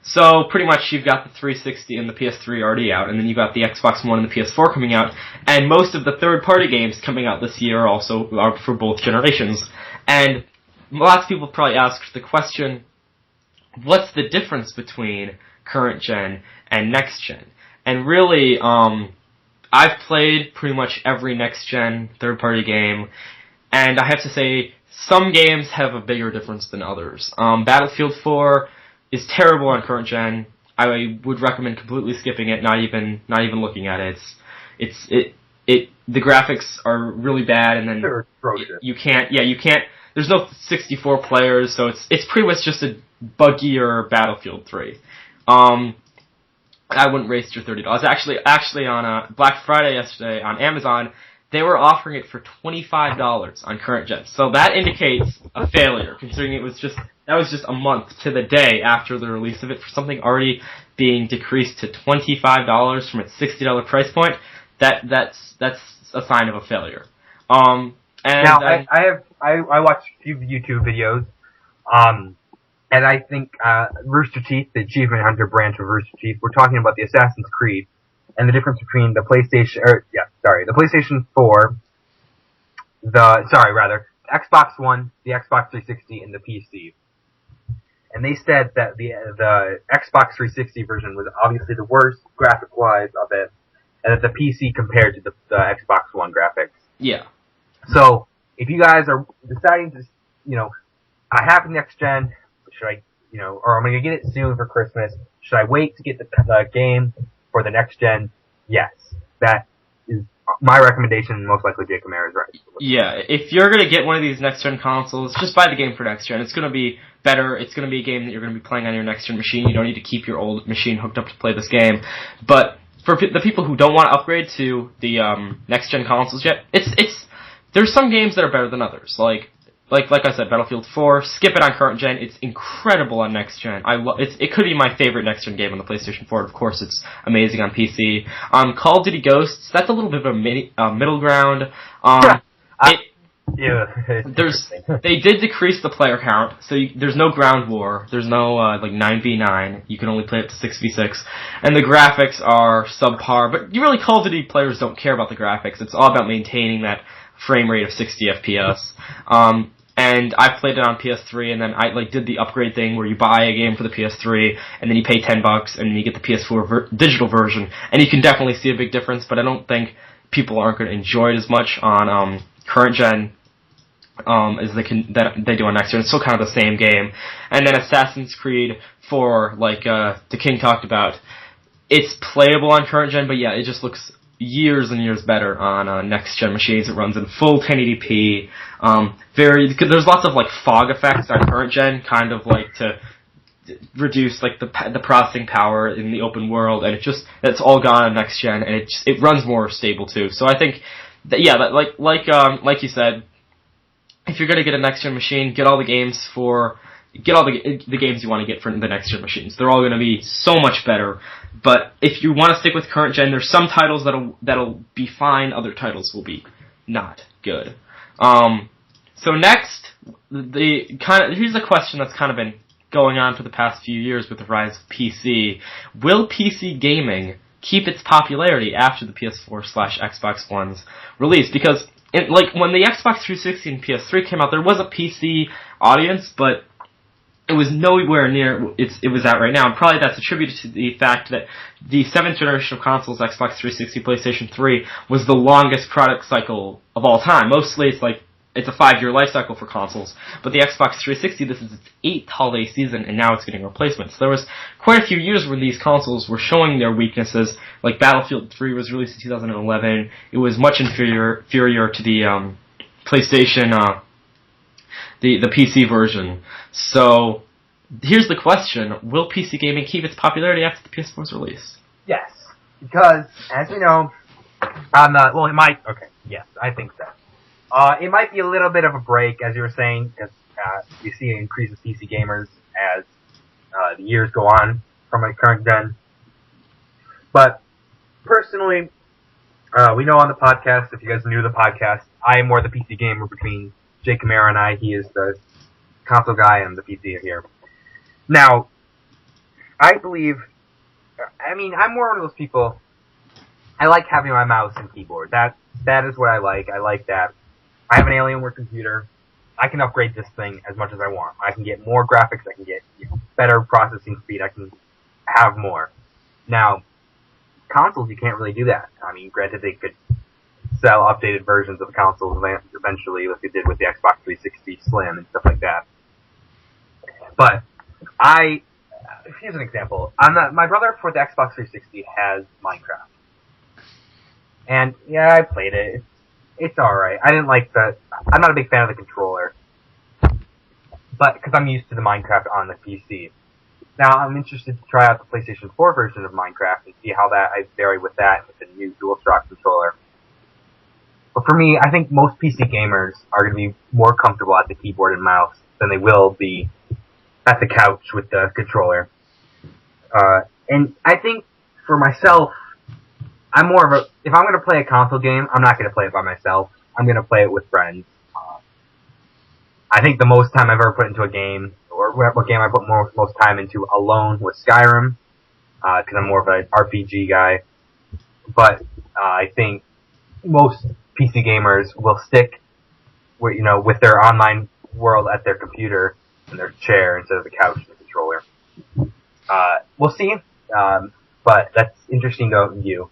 So, pretty much, you've got the 360 and the PS3 already out, and then you've got the Xbox One and the PS4 coming out, and most of the third-party games coming out this year are for both generations. And lots of people probably asked the question, what's the difference between current gen and next gen? And really, I've played pretty much every next gen third-party game, and I have to say, some games have a bigger difference than others. Battlefield 4 is terrible on current gen. I would recommend completely skipping it, not even looking at it. The graphics are really bad, and then you can't. There's no 64 players, so it's pretty much just a buggier Battlefield 3. I wouldn't waste your $30. Actually, on Black Friday yesterday on Amazon, they were offering it for $25 on current gen. So that indicates a failure, considering that was just a month to the day after the release of it, for something already being decreased to $25 from its $60 price point. That's a sign of a failure. I watched a few YouTube videos, and I think Rooster Teeth, the Achievement Hunter branch of Rooster Teeth, we're talking about the Assassin's Creed and the difference between the PlayStation 4, the Xbox One, the Xbox 360, and the PC. And they said that the Xbox 360 version was obviously the worst graphic-wise of it, and that the PC compared to the Xbox One graphics. Yeah. So, if you guys are deciding to, I have next gen, should I, or I'm going to get it soon for Christmas, should I wait to get the game for the next gen? Yes. That is my recommendation, most likely Jake Amara is right. Yeah, if you're going to get one of these next gen consoles, just buy the game for next gen. It's going to be better. It's going to be a game that you're going to be playing on your next gen machine. You don't need to keep your old machine hooked up to play this game. But for the people who don't want to upgrade to the next gen consoles yet, there's some games that are better than others. Like I said, Battlefield 4, skip it on current gen. It's incredible on next gen. It could be my favorite next gen game on the PlayStation 4. Of course, it's amazing on PC. Call of Duty Ghosts, that's a little bit of a middle ground. They did decrease the player count, so there's no ground war. There's no 9v9. You can only play up to 6v6, and the graphics are subpar. But Call of Duty players don't care about the graphics. It's all about maintaining that frame rate of 60 FPS. And I played it on PS3, and then I did the upgrade thing where you buy a game for the PS3, and then you pay $10, and then you get the PS4 digital version, and you can definitely see a big difference. But I don't think people aren't going to enjoy it as much on current gen as they do on next gen. It's still kind of the same game. And then Assassin's Creed 4, the King talked about, it's playable on current gen, but yeah, it just looks years and years better on next gen machines. It runs in full 1080p. There's lots of fog effects on current gen, kind of to reduce the processing power in the open world, and it's all gone on next gen, and it runs more stable too. So I think that like you said, if you're gonna get a next gen machine, get all the games you want to get for the next gen machines. They're all going to be so much better. But if you want to stick with current gen, there's some titles that'll be fine. Other titles will be not good. So next, here's a question that's kind of been going on for the past few years with the rise of PC. Will PC gaming keep its popularity after the PS4/Xbox One's release? Because when the Xbox 360 and PS3 came out, there was a PC audience, but it was nowhere near it was at right now, and probably that's attributed to the fact that the 7th generation of consoles, Xbox 360, PlayStation 3, was the longest product cycle of all time. Mostly it's a 5-year life cycle for consoles, but the Xbox 360, this is its 8th holiday season, and now it's getting replacements. There was quite a few years when these consoles were showing their weaknesses, like Battlefield 3 was released in 2011. It was much inferior to the PlayStation, the PC version. So, here's the question. Will PC gaming keep its popularity after the PS4's release? Yes. Because, as you know, it might, okay, yes, I think so. It might be a little bit of a break, as you were saying, because you see an increase of PC gamers as the years go on from my current gen. But, personally, we know on the podcast, if you guys are new to the podcast, I am more the PC gamer between Jake Camara and I. He is the console guy and the PC here. Now, I'm more one of those people, I like having my mouse and keyboard. That is what I like. I like that. I have an Alienware computer. I can upgrade this thing as much as I want. I can get more graphics. I can get better processing speed. I can have more. Now, consoles, you can't really do that. Granted, they could sell updated versions of consoles eventually, like they did with the Xbox 360 Slim and stuff like that. But here's an example. My brother for the Xbox 360 has Minecraft. And, yeah, I played it. It's alright. I didn't like I'm not a big fan of the controller. But, because I'm used to the Minecraft on the PC. Now, I'm interested to try out the PlayStation 4 version of Minecraft and see how I vary with that with the new DualShock controller. But for me, I think most PC gamers are going to be more comfortable at the keyboard and mouse than they will be at the couch with the controller. And I think for myself, I'm more of if I'm going to play a console game, I'm not going to play it by myself. I'm going to play it with friends. I think the most time I've ever put into a game, or what game I put most time into alone was Skyrim, because I'm more of an RPG guy. But I think most PC gamers will stick with their online world at their computer and their chair instead of the couch and the controller. We'll see, but that's interesting to view.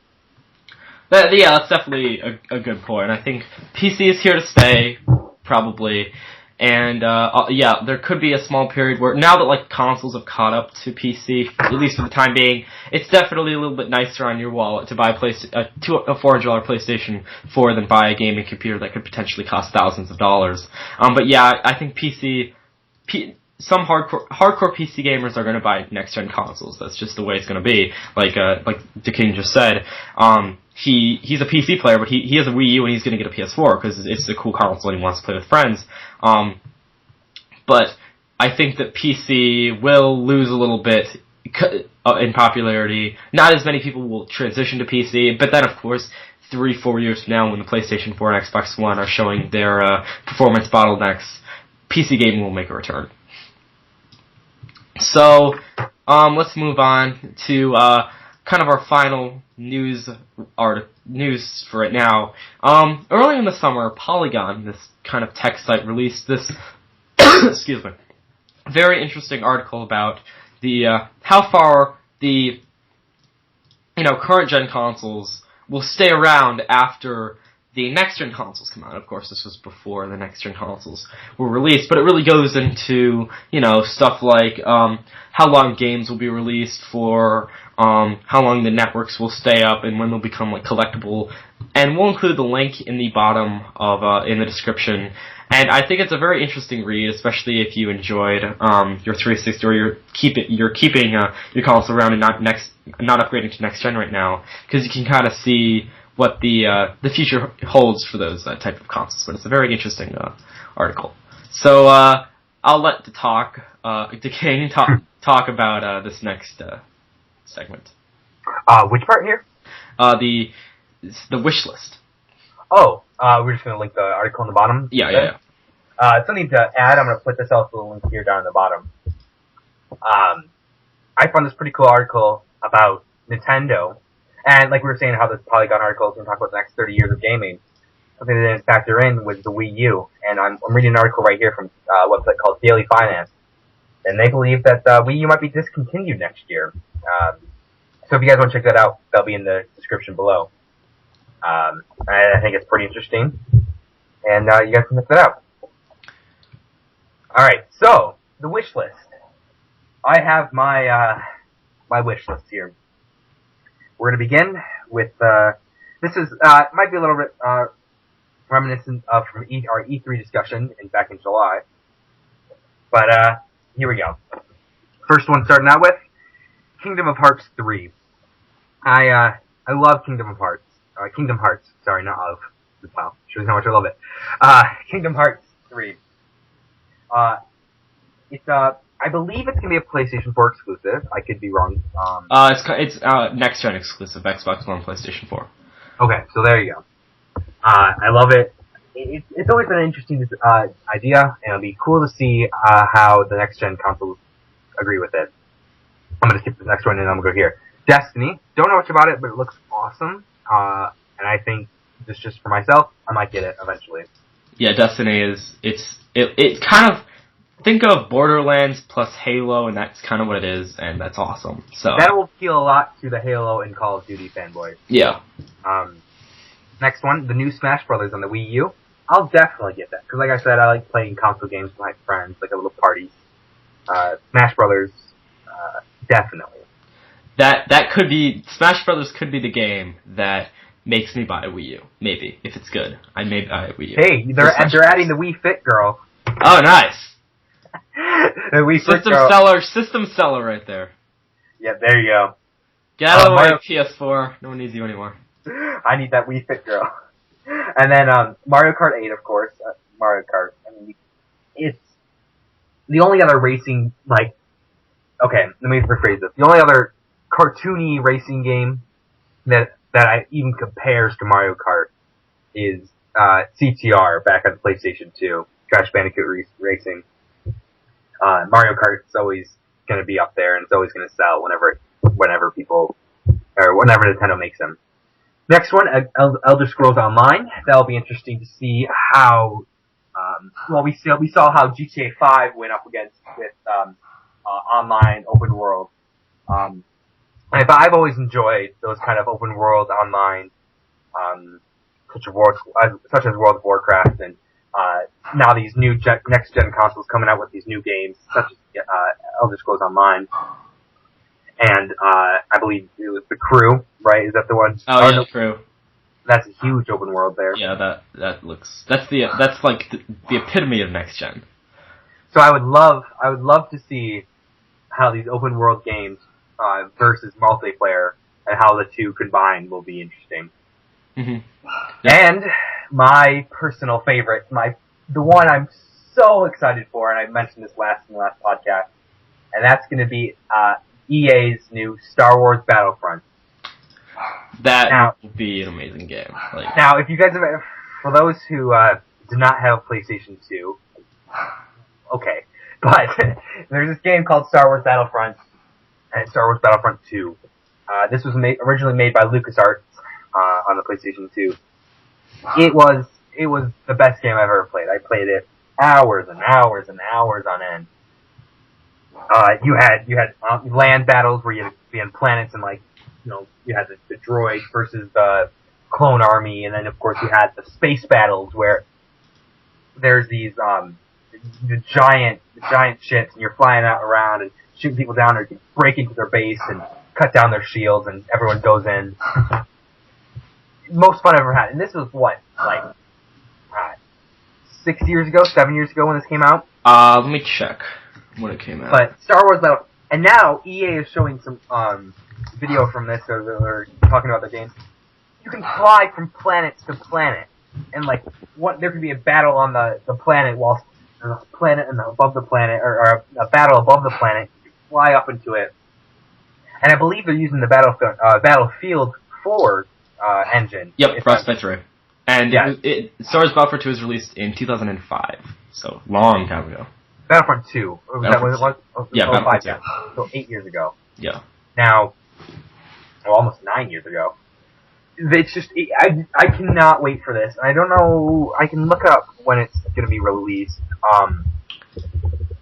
That's definitely a good point. I think PC is here to stay, probably. And, there could be a small period where, now that, like, consoles have caught up to PC, at least for the time being, it's definitely a little bit nicer on your wallet to buy a $400 PlayStation 4 than buy a gaming computer that could potentially cost thousands of dollars. But yeah, I think some hardcore PC gamers are going to buy next-gen consoles. That's just the way it's going to be. Like DeKing just said, he's a PC player, but he has a Wii U and he's going to get a PS4 because it's a cool console and he wants to play with friends. But I think that PC will lose a little bit in popularity. Not as many people will transition to PC, but then of course 3-4 years from now when the PlayStation 4 and Xbox One are showing their performance bottlenecks, PC gaming will make a return. So, let's move on to kind of our final news for right now. Early in the summer, Polygon, this kind of tech site, released this excuse me, very interesting article about the how far the current gen consoles will stay around after the next-gen consoles come out. Of course, this was before the next-gen consoles were released, but it really goes into, stuff like how long games will be released for, how long the networks will stay up, and when they'll become, collectible. And we'll include the link in the bottom of, in the description. And I think it's a very interesting read, especially if you enjoyed your 360 or you're keeping your console around and not upgrading to next-gen right now, because you can kind of see what the future holds for those type of consoles. But it's a very interesting article. So I'll let DeKing talk about this next segment. Which part here? The wish list. Oh, we're just going to link the article in the bottom? Yeah. Something to add, I'm going to put this also link here down in the bottom. I found this pretty cool article about Nintendo. And like we were saying, how this Polygon article is going to talk about the next 30 years of gaming. Something that didn't factor in was the Wii U. And I'm reading an article right here from a website called Daily Finance. And they believe that Wii U might be discontinued next year. So if you guys want to check that out, that'll be in the description below. And I think it's pretty interesting. And you guys can check that out. Alright, so, the wish list. I have my wish list here. We're going to begin with, this is, might be a little bit, reminiscent of from our E3 discussion back in July. But, here we go. First one starting out with, Kingdom of Hearts 3. I love Kingdom Hearts, sorry, not of. Wow, shows how much I love it. Kingdom Hearts 3. I believe it's gonna be a PlayStation 4 exclusive. I could be wrong. It's next gen exclusive, Xbox One, PlayStation 4. Okay, so there you go. I love it. It's always been an interesting idea, and it'll be cool to see how the next gen consoles agree with it. I'm gonna skip the next one and I'm gonna go here. Destiny. Don't know much about it, but it looks awesome. And I think just for myself, I might get it eventually. Yeah, Destiny it kind of, think of Borderlands plus Halo, and that's kind of what it is, and that's awesome. So that will appeal a lot to the Halo and Call of Duty fanboys. Yeah. Next one, the new Smash Brothers on the Wii U. I'll definitely get that, because like I said, I like playing console games with my friends, like a little party. Smash Brothers, Definitely. That could be Smash Brothers could be the game that makes me buy a Wii U. Maybe if it's good, I may buy a Wii U. Hey, they're adding the Wii Fit girl. Oh, nice. The Wii Fit girl. System seller right there. Yeah, there you go. Get out of the way, PS4. No one needs you anymore. I need that Wii Fit girl. And then Mario Kart 8, of course. Mario Kart. I mean, it's the only other racing, like... Okay, let me rephrase this. The only other cartoony racing game that I even compares to Mario Kart is CTR back on the PlayStation 2. Crash Bandicoot Racing. Mario Kart's always going to be up there, and it's always going to sell whenever people... Or whenever Nintendo makes them. Next one, Elder Scrolls Online. That'll be interesting to see how... we saw how GTA 5 went up against with online open world. I've always enjoyed those kind of open world online, such as World of Warcraft, and now these new next gen consoles coming out with these new games, such as Elder Scrolls Online. And I believe it was The Crew, right? Is that the one? Oh, yeah, The Crew. That's a huge open world there. Yeah, that's like the epitome of next gen. So I would love to see how these open world games versus multiplayer and how the two combined will be interesting. Mm-hmm. Yep. And my personal favorite, the one I'm so excited for, and I mentioned this in the last podcast, and that's going to be EA's new Star Wars Battlefront. That would be an amazing game. Now, if you guys for those who do not have PlayStation 2, okay, but there's this game called Star Wars Battlefront and Star Wars Battlefront 2. This was originally made by LucasArts on the PlayStation 2. It was the best game I've ever played. I played it hours and hours and hours on end. You had land battles where you had to be on planets and you had the droids versus the clone army, and then of course you had the space battles where there's these the giant ships, and you're flying out around and shooting people down, or you can break into their base and cut down their shields, and everyone goes in. Most fun I've ever had, and this was 7 years ago when this came out. Let me check when it came out. But Star Wars Battle, and now EA is showing some video from this, or they're talking about the games. You can fly from planet to planet, and there could be a battle on the planet while there's a planet above the planet, or a battle above the planet. You can fly up into it, and I believe they're using the Battlefield 4 engine. Yep, Frostbite 3. And yeah. Star Wars Battlefront 2 was released in 2005, so long time ago. Battlefront 2. Battlefront 2. Yeah, Battlefront 2. Yeah. So 8 years ago. Yeah. Now, almost 9 years ago. It's just, I cannot wait for this. I don't know, I can look up when it's going to be released.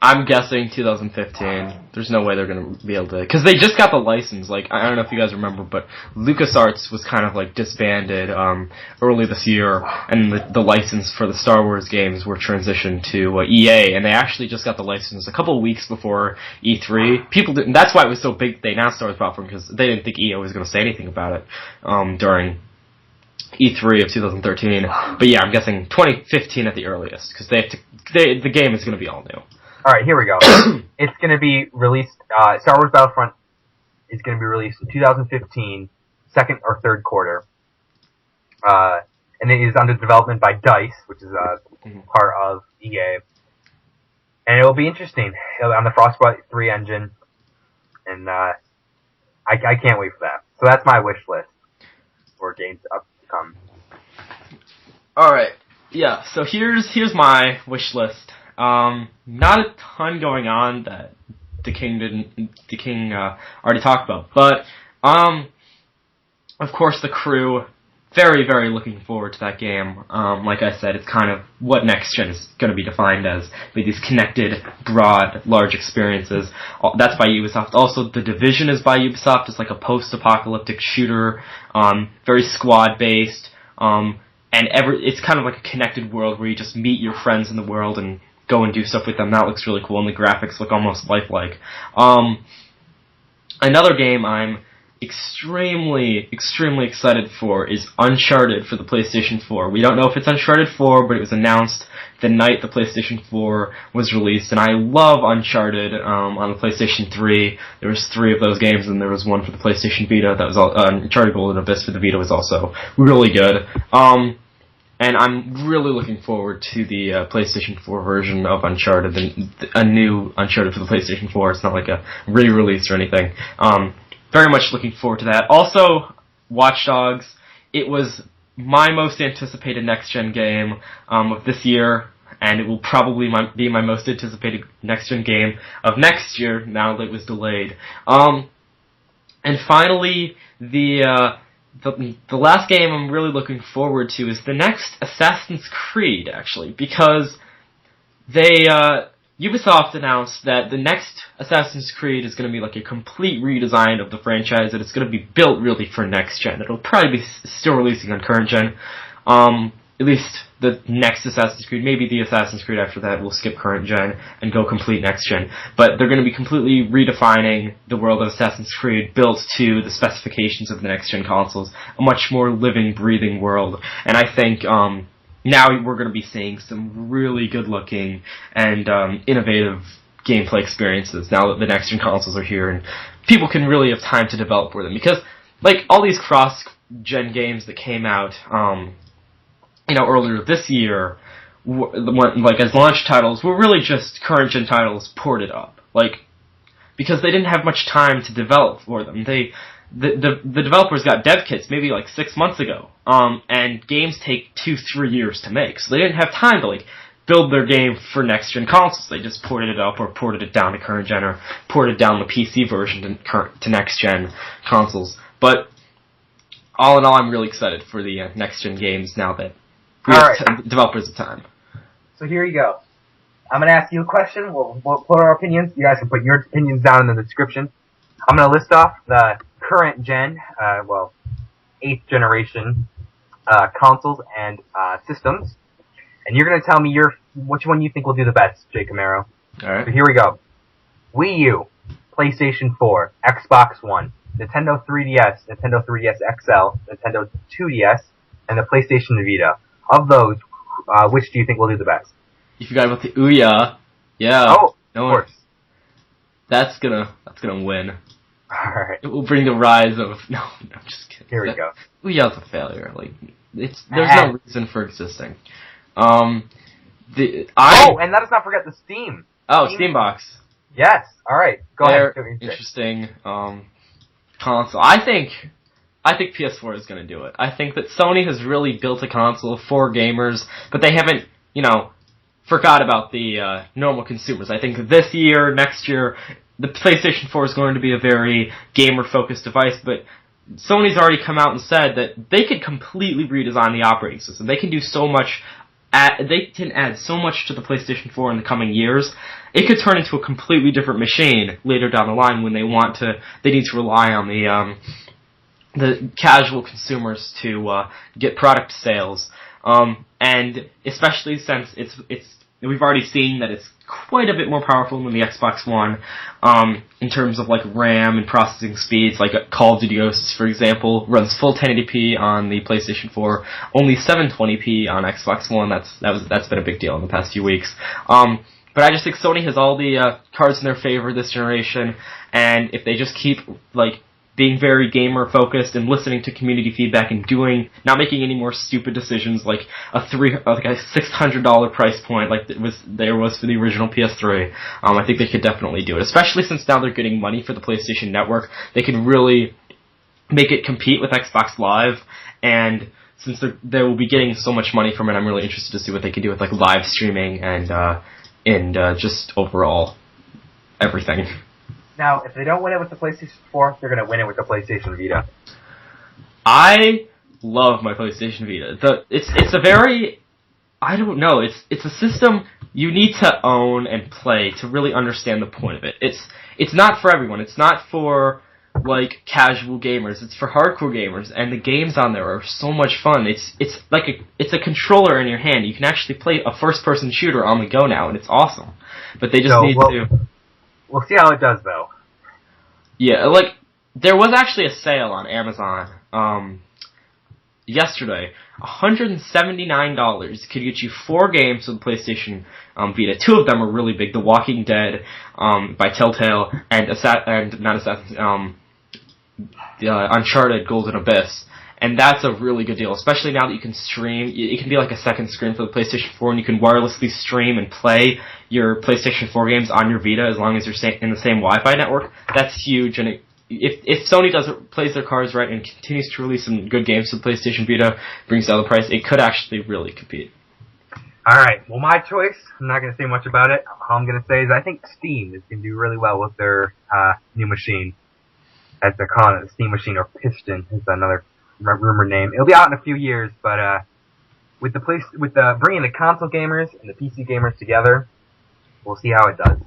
I'm guessing 2015. There's no way they're going to be able to... Because they just got the license. I don't know if you guys remember, but LucasArts was kind of disbanded early this year, and the license for the Star Wars games were transitioned to EA, and they actually just got the license a couple of weeks before E3. People didn't... That's why it was so big they announced Star Wars Battlefront, because they didn't think EA was going to say anything about it during E3 of 2013. But yeah, I'm guessing 2015 at the earliest, because the game is going to be all new. Alright, here we go. It's going to be released, Star Wars Battlefront is going to be released in 2015, second or third quarter. And it is under development by DICE, which is part of EA. And it will be interesting. On the Frostbite 3 engine. And I can't wait for that. So that's my wish list for games up to come. Alright, yeah, so here's my wish list. Not a ton going on that the King already talked about, but of course The Crew, very, very looking forward to that game. Like I said, it's kind of what next gen is going to be defined as, with these connected, broad, large experiences. That's by Ubisoft. Also, The Division is by Ubisoft. It's like a post-apocalyptic shooter, very squad-based, and it's kind of like a connected world where you just meet your friends in the world and go and do stuff with them. That looks really cool, and the graphics look almost lifelike. Another game I'm extremely excited for is Uncharted for the PlayStation 4. We don't know if it's Uncharted 4, but it was announced the night the PlayStation 4 was released, and I love Uncharted on the PlayStation 3. There was 3 of those games, and there was one for the PlayStation Vita. That was Uncharted Golden Abyss for the Vita was also really good. And I'm really looking forward to the PlayStation 4 version of Uncharted, a new Uncharted for the PlayStation 4. It's not like a re-release or anything. Very much looking forward to that. Also, Watch Dogs. It was my most anticipated next-gen game of this year, and it will probably be my most anticipated next-gen game of next year, now that it was delayed. And finally, the last game I'm really looking forward to is the next Assassin's Creed, actually, because Ubisoft announced that the next Assassin's Creed is going to be like a complete redesign of the franchise, and it's going to be built really for next gen. It'll probably be still releasing on current gen. At least the next Assassin's Creed, maybe the Assassin's Creed after that will skip current gen and go complete next gen. But they're going to be completely redefining the world of Assassin's Creed, built to the specifications of the next gen consoles, a much more living, breathing world. And I think now we're going to be seeing some really good-looking and innovative gameplay experiences now that the next-gen consoles are here, and people can really have time to develop for them. Because, like, all these cross-gen games that came out, earlier this year, as launch titles, were really just current-gen titles ported up. Because they didn't have much time to develop for them. The developers got dev kits maybe like 6 months ago, and games take 2-3 years to make, so they didn't have time to build their game for next gen consoles. They just ported it up or ported it down to current gen or ported down the PC version to next gen consoles. But all in all, I'm really excited for the next gen games now that developers have time. So here you go. I'm gonna ask you a question. We'll put our opinions. You guys can put your opinions down in the description. I'm gonna list off the current gen, 8th generation consoles and systems, and you're gonna tell me which one you think will do the best, Jay Camaro. Alright. So here we go. Wii U, PlayStation 4, Xbox One, Nintendo 3DS, Nintendo 3DS XL, Nintendo 2DS, and the PlayStation Vita. Of those, which do you think will do the best? You forgot about the Ouya. Yeah. Oh, of course. That's gonna win. Alright. It will bring the rise of... No, I'm just kidding. Here we go. Ouya's a failure. There's no reason for existing. And let us not forget the Steam. Oh, Steambox. Yes. Alright. Go ahead. Interesting console. I think PS4 is going to do it. I think that Sony has really built a console for gamers, but they haven't, forgot about the normal consumers. I think this year, next year, the PlayStation 4 is going to be a very gamer-focused device, but Sony's already come out and said that they could completely redesign the operating system. They can do so much. They can add so much to the PlayStation 4 in the coming years. It could turn into a completely different machine later down the line when they need to rely on the casual consumers to get product sales. And especially since we've already seen that it's quite a bit more powerful than the Xbox One, in terms of RAM and processing speeds. Call of Duty Ghosts, for example, runs full 1080p on the PlayStation 4, only 720p on Xbox One. That's been a big deal in the past few weeks. But I just think Sony has all the cards in their favor this generation, and if they just keep being very gamer focused and listening to community feedback and not making any more stupid decisions like a $600 price point like there was for the original PS3. I think they could definitely do it, especially since now they're getting money for the PlayStation Network. They can really make it compete with Xbox Live, and since they will be getting so much money from it, I'm really interested to see what they can do with live streaming and just overall everything. Now, if they don't win it with the PlayStation 4, they're going to win it with the PlayStation Vita. I love my PlayStation Vita. It's a very... I don't know. It's a system you need to own and play to really understand the point of it. It's not for everyone. It's not for casual gamers. It's for hardcore gamers, and the games on there are so much fun. It's a controller in your hand. You can actually play a first-person shooter on the go now, and it's awesome. But they just need to... We'll see how it does, though. Yeah, like, there was actually a sale on Amazon, yesterday. $179 could get you 4 games for the PlayStation Vita. 2 of them are really big: The Walking Dead by Telltale and Uncharted Golden Abyss. And that's a really good deal, especially now that you can stream. It can be like a second screen for the PlayStation 4, and you can wirelessly stream and play your PlayStation 4 games on your Vita as long as you're in the same Wi-Fi network. That's huge, and if Sony plays their cards right and continues to release some good games for the PlayStation Vita, brings down the price, it could actually really compete. Alright, well, my choice, I'm not going to say much about it. All I'm going to say is I think Steam is going to do really well with their new machine. As they're calling it, the Steam Machine, or Piston is another rumored name. It'll be out in a few years, but with bringing the console gamers and the PC gamers together, we'll see how it does.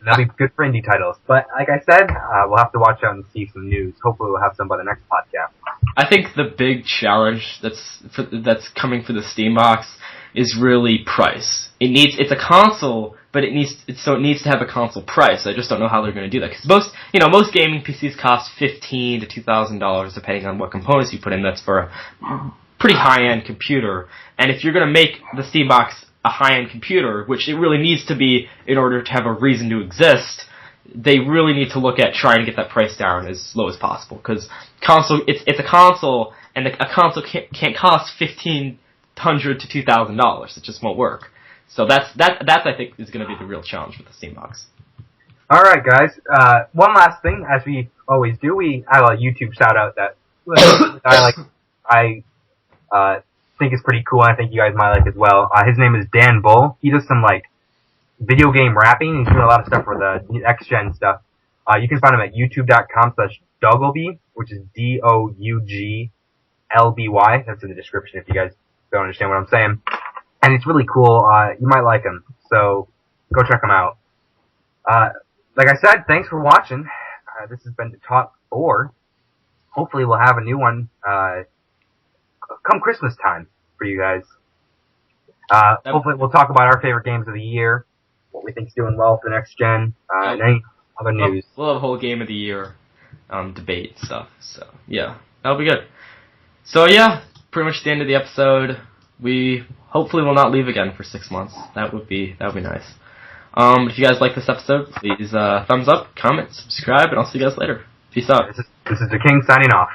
That'll be good for indie titles. But like I said, we'll have to watch out and see some news. Hopefully, we'll have some by the next podcast. I think the big challenge that's coming for the Steam box is really price. It's a console, but it needs to have a console price. I just don't know how they're going to do that, because most gaming PCs cost $1,500 to $2,000 depending on what components you put in. That's for a pretty high-end computer, and if you're going to make the Steam box a high-end computer, which it really needs to be in order to have a reason to exist, they really need to look at trying to get that price down as low as possible, because it's a console, and a console can't cost $1,500 to $2,000. It just won't work. So that's I think is going to be the real challenge with the Steam box. All right, guys. One last thing, as we always do, I have a YouTube shout out that I think is pretty cool, and I think you guys might like as well. His name is Dan Bull. He does some video game rapping. He's doing a lot of stuff for the next gen stuff. You can find him at youtube.com/Dougleby, which is DOUGLBY. That's in the description if you guys don't understand what I'm saying. And it's really cool. You might like him, so go check him out. Like I said, thanks for watching. This has been DaTalk 4. Hopefully we'll have a new one come Christmas time for you guys. Hopefully we'll talk about our favorite games of the year, what we think's doing well for the next gen, and any other news. We'll have a whole game of the year debate stuff. So yeah, that'll be good. So yeah, pretty much the end of the episode. We hopefully will not leave again for 6 months. That would be nice. If you guys like this episode, please thumbs up, comment, subscribe, and I'll see you guys later. Peace out. This is the King signing off.